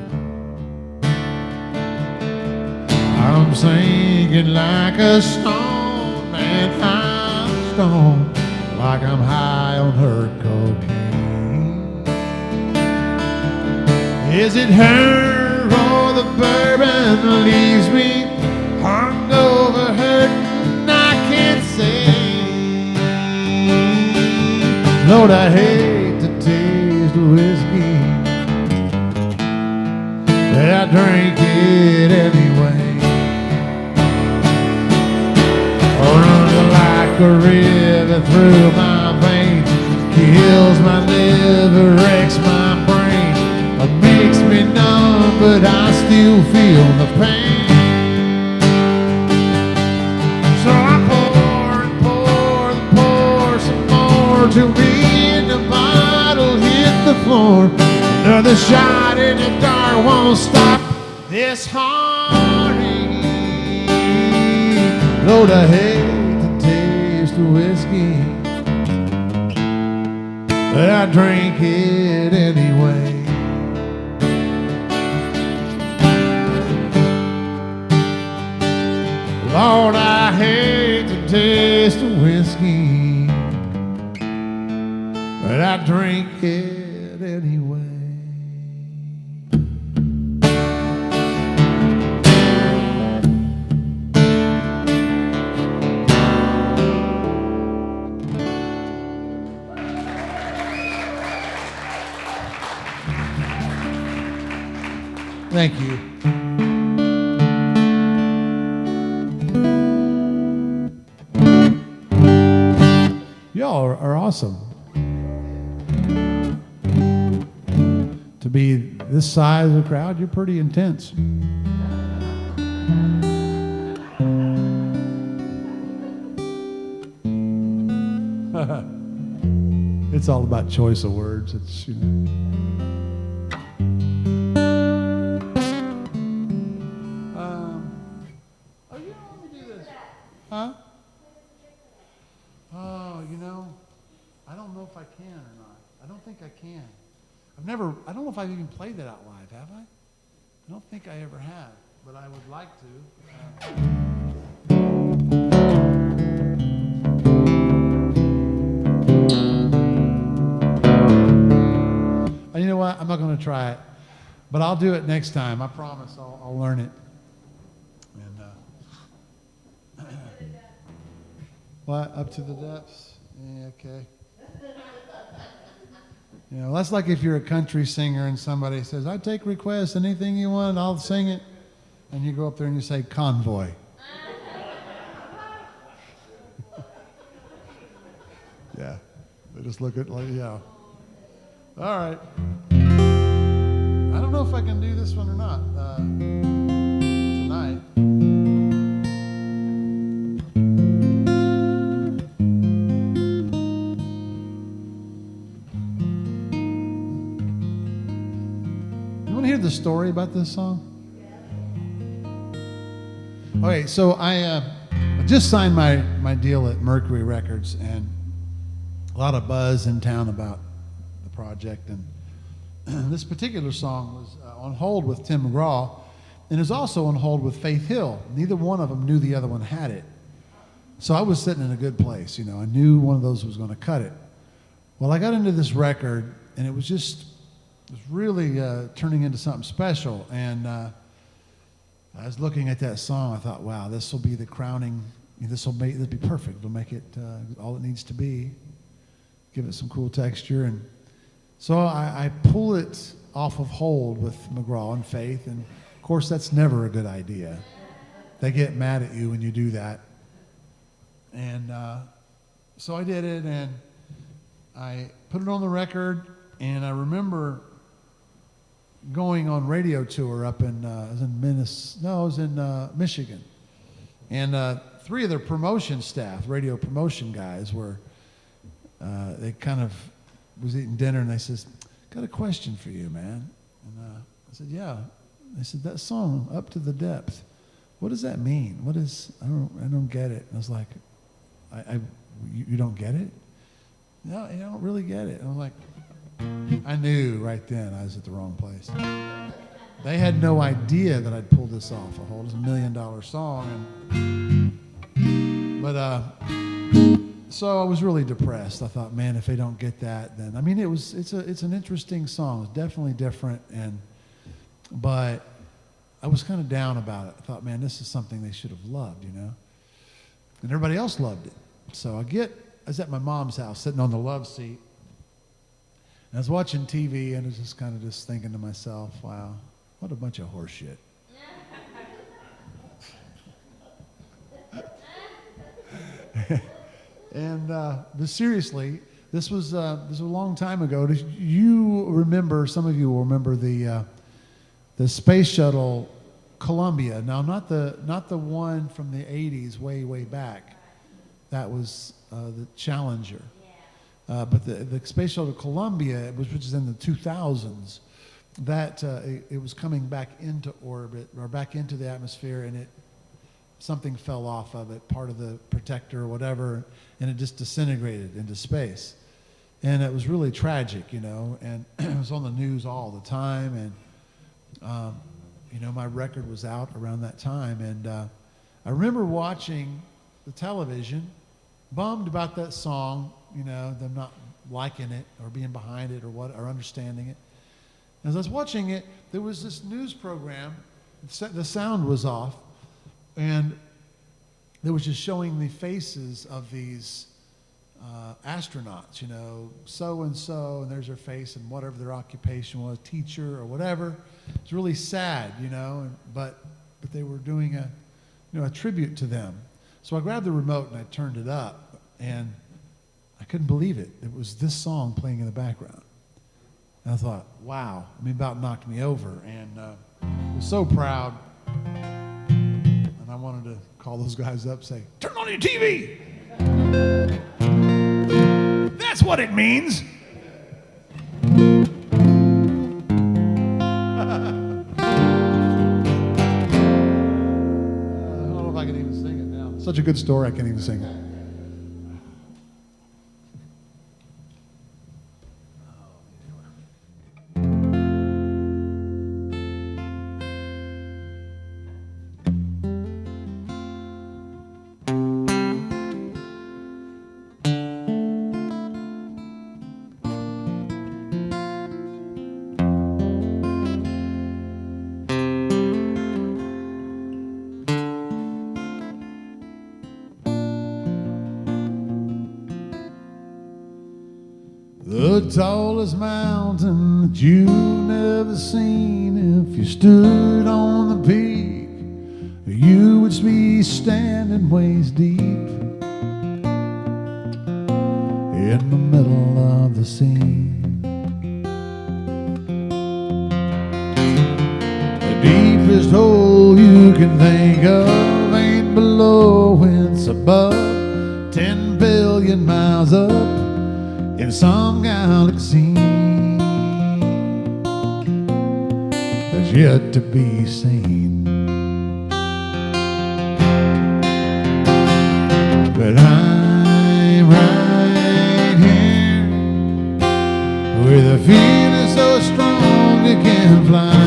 I'm sinking like a stone, and I'm stoned like I'm high on her cocaine. Is it her or the bourbon that leaves me hungover, hurting? I can't say. Lord, I hate the taste of whiskey, but I drink it anyway. Running like a river through my veins, kills my liver, wrecks my brain, it makes me numb, but I still feel the pain. So I pour and pour and pour some more till me and the bottle hit the floor. Another shot in the dark won't stop this heartache. Lord, I hate the taste of whiskey, but I drink it anyway. Lord, I hate the taste of whiskey, but I drink it anyway. Thank you. Y'all are awesome. To be this size of the crowd, you're pretty intense. It's all about choice of words. It's, you know. Oh, you don't want me to do this? Huh? Oh, you know, I don't know if I can or not. I don't think I can. I don't know if I've even played that out live, have I? I don't think I ever have, but I would like to. You know what? I'm not going to try it, but I'll do it next time. I promise I'll learn it. And what? Up to the depths? Yeah, okay. You know, that's like if you're a country singer and somebody says, I take requests, anything you want, I'll sing it. And you go up there and you say, Convoy. Yeah. They just look at like, yeah. All right. I don't know if I can do this one or not tonight. You want to hear the story about this song? Okay, so I just signed my deal at Mercury Records, and a lot of buzz in town about the project. And this particular song was on hold with Tim McGraw, and it was also on hold with Faith Hill. Neither one of them knew the other one had it. So I was sitting in a good place, you know. I knew one of those was going to cut it. Well, I got into this record, and it was really turning into something special. And I was looking at that song. I thought, wow, this will be the crowning. This will be perfect. It'll make it all it needs to be. Give it some cool texture. And so I pull it off of hold with McGraw and Faith. And of course, that's never a good idea. They get mad at you when you do that. And so I did it, and I put it on the record. And I remember going on radio tour up in Michigan, and 3 of their promotion staff, radio promotion guys, were they kind of was eating dinner, and they says, "Got a question for you, man." And I said, "Yeah." They said, "That song, Up to the Depth, what does that mean? What is? I don't get it." And I was like, "You don't get it?" "No, I don't really get it." And I was like, I knew right then I was at the wrong place. They had no idea that I'd pulled this off a hold. It was $1 million song. But so I was really depressed. I thought, man, if they don't get that, then I mean, it's an interesting song. It's definitely different, but I was kind of down about it. I thought, man, this is something they should have loved, you know. And everybody else loved it. So I was at my mom's house, sitting on the love seat. And I was watching TV, and I was just kind of thinking to myself, wow, what a bunch of horse shit. And but seriously, this was a long time ago. You remember? Some of you will remember the space shuttle Columbia. Now, not the one from the '80s, way back. That was the Challenger. But the space shuttle Columbia, which is in the 2000s, that it was coming back into orbit or back into the atmosphere, and something fell off of it, part of the protector or whatever, and it just disintegrated into space. And it was really tragic, you know, and it was on the news all the time. And, you know, my record was out around that time. And I remember watching the television, bummed about that song, you know, them not liking it or being behind it or understanding it. As I was watching it, there was this news program. The sound was off, and it was just showing the faces of these astronauts, you know, so-and-so, and there's their face and whatever their occupation was, teacher or whatever. It's really sad, you know, but they were doing a tribute to them. So I grabbed the remote and I turned it up, and I couldn't believe it. It was this song playing in the background. And I thought, wow, I mean, about knocked me over. And I was so proud. And I wanted to call those guys up and say, turn on your TV. That's what it means. I don't know if I can even sing it now. Such a good story, I can't even sing it. The tallest mountain that you've never seen, if you stood on the peak, you would be standing waist deep in in the middle of the scene. The deepest hole you can think of ain't below, it's above, 10 billion miles up in some galaxy that's yet to be seen. But I'm right here with a feeling so strong it can fly.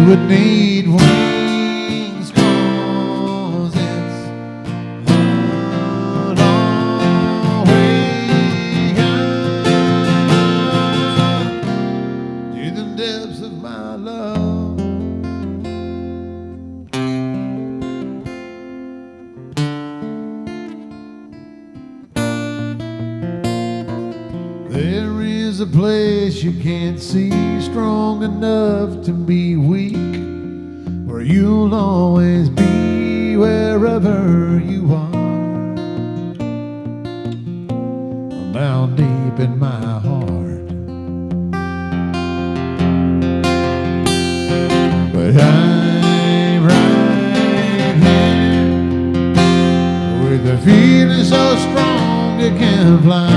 Would need wings, 'cause it's a long way up to the depths of my love. There is a place you can't see, strong enough to be weak, where you'll always be wherever you are. Down deep in my heart. But I'm right here with a feeling so strong it can fly.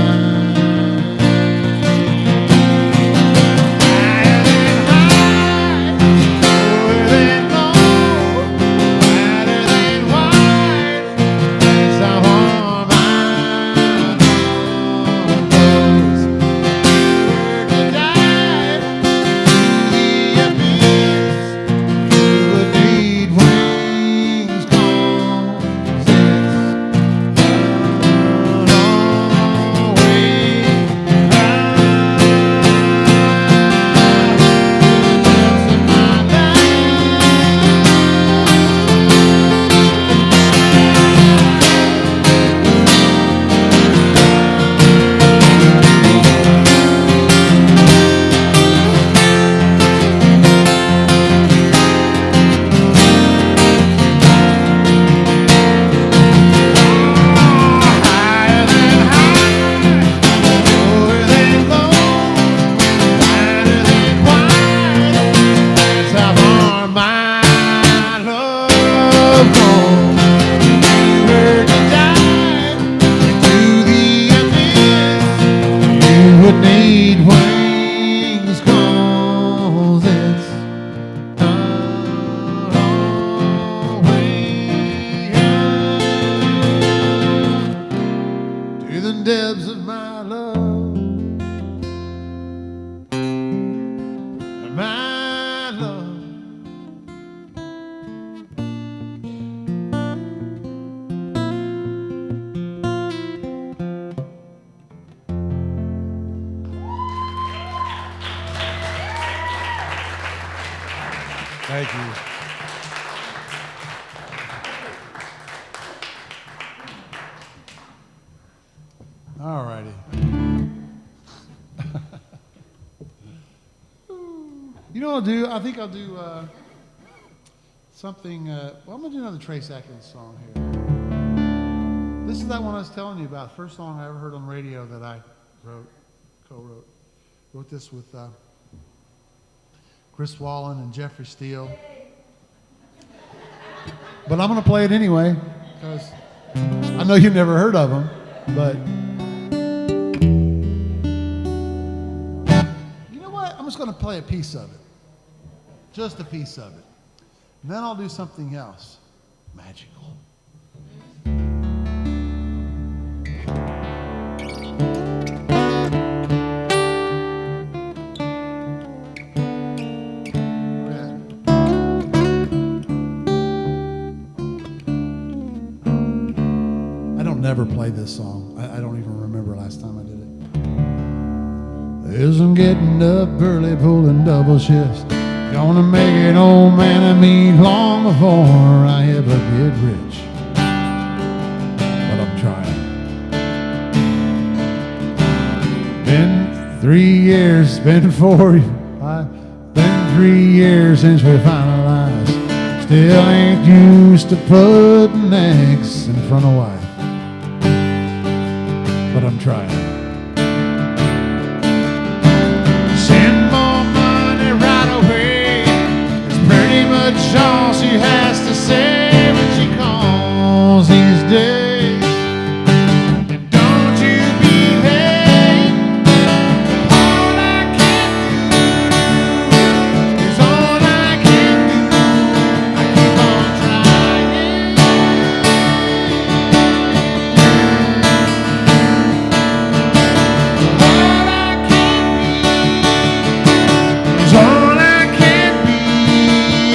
Thank you. All righty. You know what I'll do? I think I'll do something. Well, I'm going to do another Trace Atkins song here. This is that one I was telling you about. First song I ever heard on radio that I co-wrote. Wrote this with Chris Wallen and Jeffrey Steele. But I'm going to play it anyway, because I know you've never heard of them, but you know what? I'm just going to play a piece of it. Just a piece of it. And then I'll do something else magical. Never play this song. I don't even remember last time I did it. There's I'm getting up early, pulling double shifts. Gonna make an old man of me long before I ever get rich. But I'm trying. Been 3 years, been 4 years. Been 3 years since we finalized. Still ain't used to putting eggs in front of wife. But I'm trying. Send more money right away. It's pretty much all she has to say when she calls these days. And don't you behave. All I can do is all I can do. I keep on trying. All I can be is all I can be.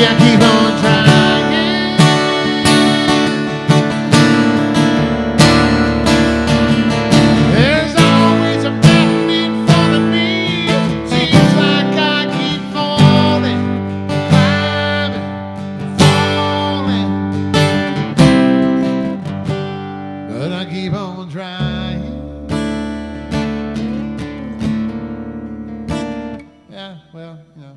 I keep on trying. There's always a mountain in front of me. Seems like I keep falling, climbing, falling. But I keep on trying. Yeah, well, you know.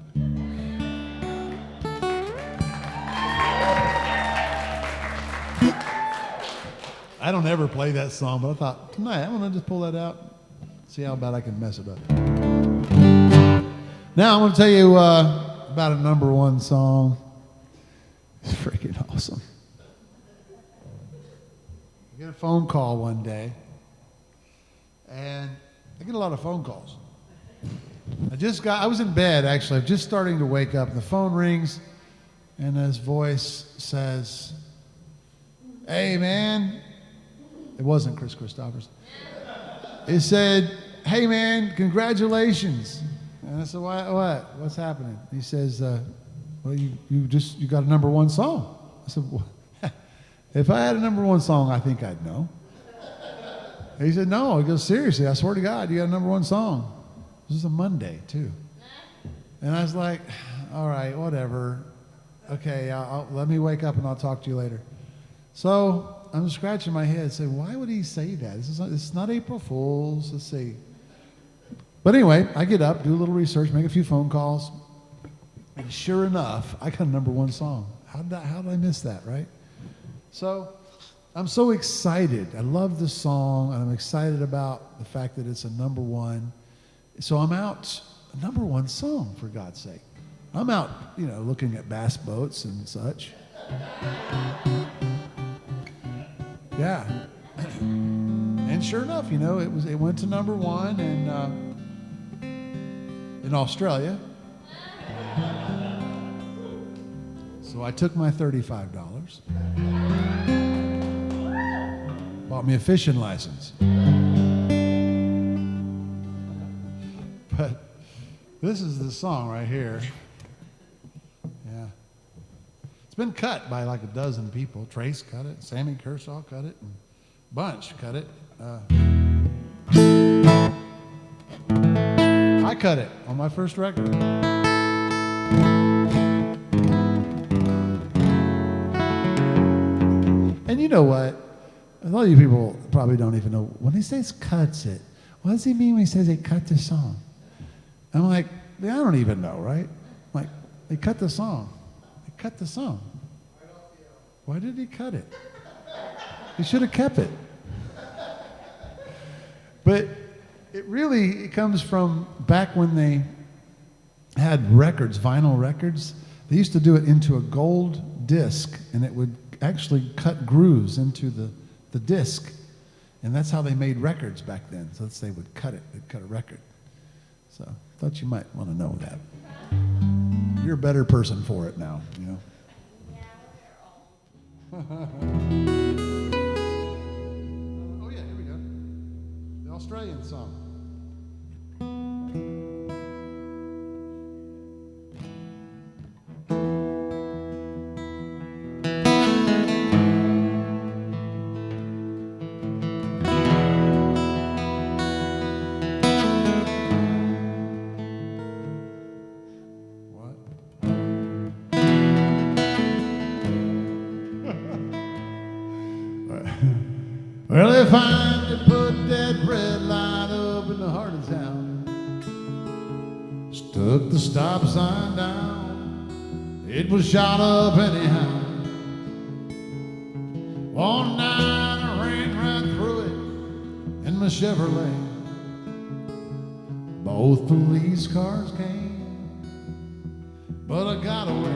I don't ever play that song, but I thought tonight I'm gonna just pull that out, see how bad I can mess it up. Now I'm gonna tell you about a #1 song. It's freaking awesome. I get a phone call one day, and I get a lot of phone calls. I was in bed actually, I'm just starting to wake up, and the phone rings, and this voice says, "Hey man," it wasn't Chris Christopherson. It said, "Hey man, congratulations." And I said, "What? What's happening?" He says, "Well, you got a #1 song." I said, well, "If I had a #1 song, I think I'd know." He said, "No." He goes, "Seriously, I swear to God, you got a #1 song." This is a Monday too. And I was like, "All right, whatever. Okay, let me wake up and I'll talk to you later." So I'm scratching my head, saying, "Why would he say that? This is not April Fool's. Let's see." But anyway, I get up, do a little research, make a few phone calls, and sure enough, I got a #1 song. How did I miss that, right? So I'm so excited. I love the song, and I'm excited about the fact that it's a #1. So I'm out, a #1 song, for God's sake. I'm out, looking at bass boats and such. Yeah. And sure enough, it went to #1 in Australia. So I took my $35, bought me a fishing license. But this is the song right here. Yeah. It's been cut by like a dozen people. Trace cut it, Sammy Kershaw cut it, and Bunch cut it. I cut it on my first record. And you know what? A lot of you people probably don't even know. When he says cuts it, what does he mean when he says they cut the song? I'm like, I don't even know, right? Like, they cut the song. They cut the song. Why did he cut it? He should have kept it. But it comes from back when they had records, vinyl records. They used to do it into a gold disc, and it would actually cut grooves into the disc. And that's how they made records back then. So they would cut it. They'd cut a record. So I thought you might want to know that. You're a better person for it now, Oh yeah, here we go. The Australian song. What? Well, they finally put that red light up in the heart of town. Stuck the stop sign down. It was shot up anyhow. One night I ran right through it in my Chevrolet. Both police cars came, but I got away.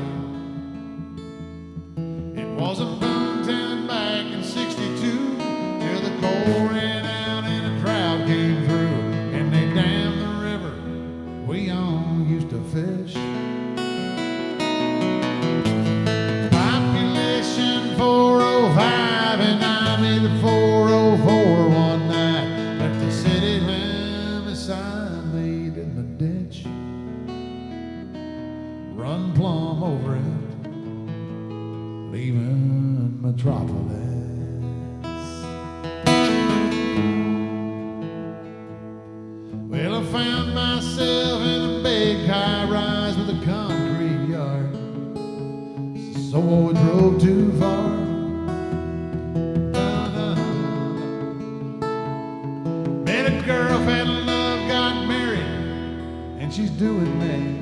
It was a boomtown back in '62 till the coal ran out and a drought came through, and they dammed the river we all used to fish. Population 405, and I made it 404 one night. Left the city limit sign laid in the ditch. Run plumb over it, leaving Metropolis. Well, I found myself in a big high-rise with a concrete yard, so I drove too far. Met a girl, fell in love, got married, and she's doing me.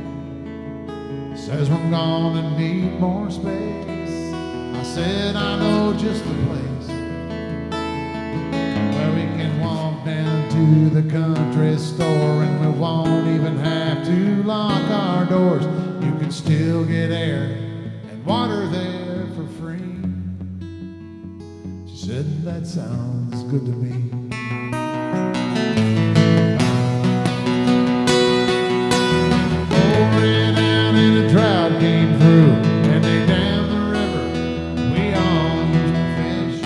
Says we're gonna need more space. I said I know just the place where we can walk down to the country store, and we won't even have to lock our doors. You can still get air and water there for free. She said that sounds good to me. Drought came through, and they dammed the river we all used to fish.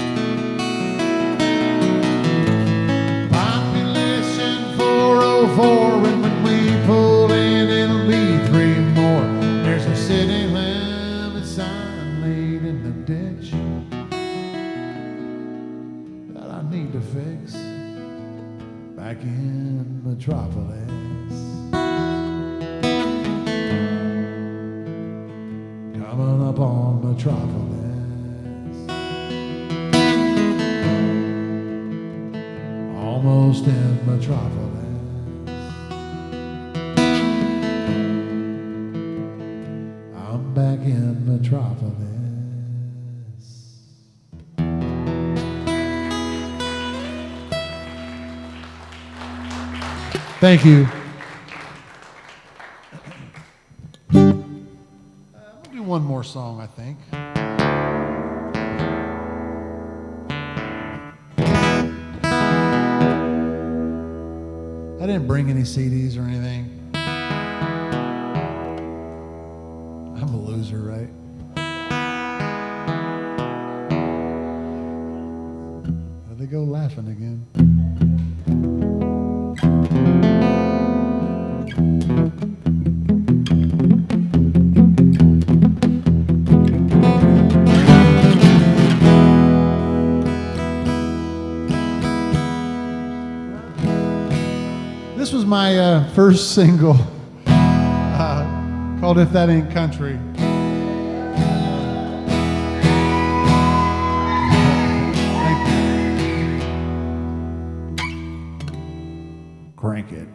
Population 404, and when we pull in, it'll be 3 more. There's a city limit sign laid in the ditch that I need to fix back in Metropolis. Coming up on Metropolis, almost in Metropolis. I'm back in Metropolis. Thank you. One more song, I think. I didn't bring any CDs or anything. I'm a loser, right? There they go laughing again. This was my first single called If That Ain't Country. Crank it.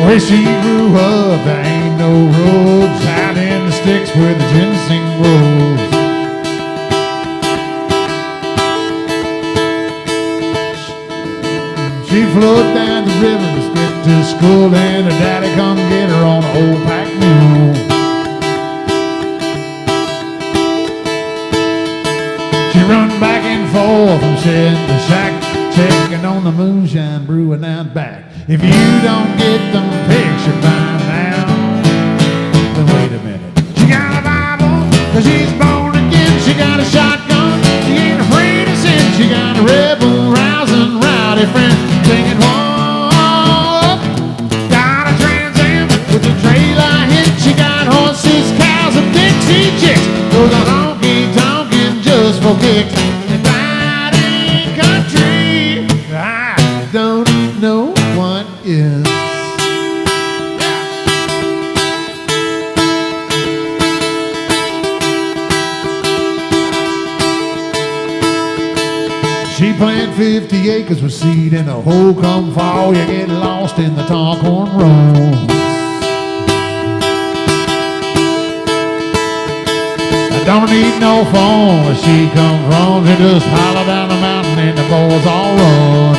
Where she grew up, there ain't no roads out in the sticks where the ginseng grows. She floated down the river to get to school, and her daddy come get her on an old pack mule. She run back and forth from shed to shack, checking on the moonshine brewing out back. If you don't get the picture by now, then wait a minute. She got a Bible, 'cause she's born again. She got a shotgun, she ain't afraid of sin. She got a rebel, rousing, rowdy friend, singing, whoa. Got a Trans Am with a trailer hitch. She got horses, cows, and Dixie chicks. Goes a honky-tonkin' just for kicks. If that ain't country, I don't know what is. Yeah. plant 50 acres with seed in the hole come fall. You get lost in the tall corn row. I don't need no phone where she come from. She just holler down the mountain and the boys all run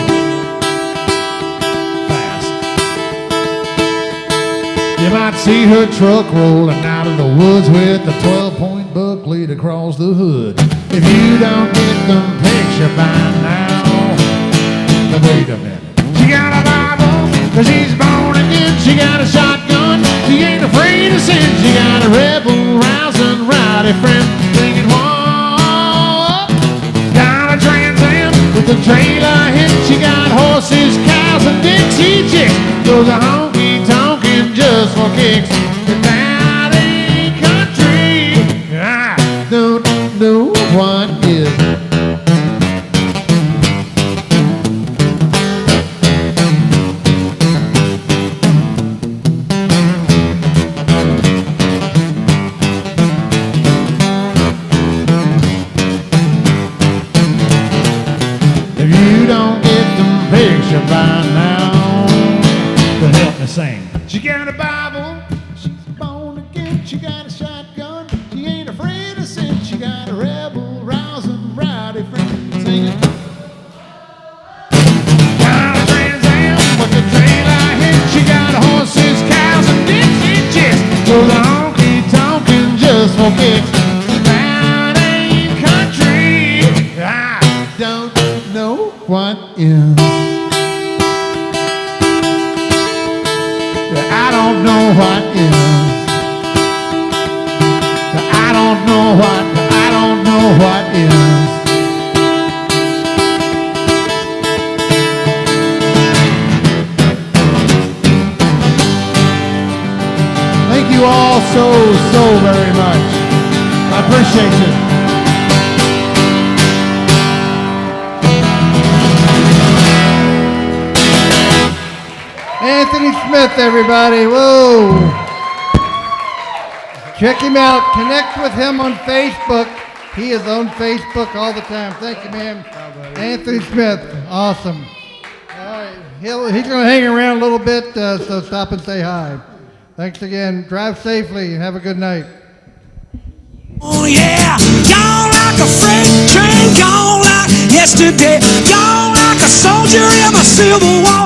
fast. You might see her truck rolling out of the woods with a 12-point buck lead across the hood. If you don't get the picture by now, now wait a minute. She got a Bible, 'cause she's born again. She got a shotgun, she ain't afraid of sin. She got a rebel, rousing, rowdy friend, singing whoa. Got a Trans Am with a trailer hitch. She got horses, cows, and Dixie chicks. Goes a honky-tonkin' just for kicks. But that ain't country. I don't know what is. If you don't get the picture by now, then help me sing. She got a Bible, she's born again. She got a shotgun, she ain't afraid of sin. She got a rebel, rousing, rowdy friend, singing. Got a Trans Am with a trailer hitch. She got horses, cows, and Dixie chicks. Goes a honky-tonkin' just for kicks. That ain't country. I don't know what is. I don't know what is. I don't know what. I don't know what is. Thank you all so very much. I appreciate you. Anthony Smith, everybody. Whoa. Check him out. Connect with him on Facebook. He is on Facebook all the time. Thank you, man. Anthony Smith. Awesome. All right. He's going to hang around a little bit, so stop and say hi. Thanks again. Drive safely. Have a good night. Oh yeah, gone like a freight train, gone like yesterday, gone like a soldier in a Civil War.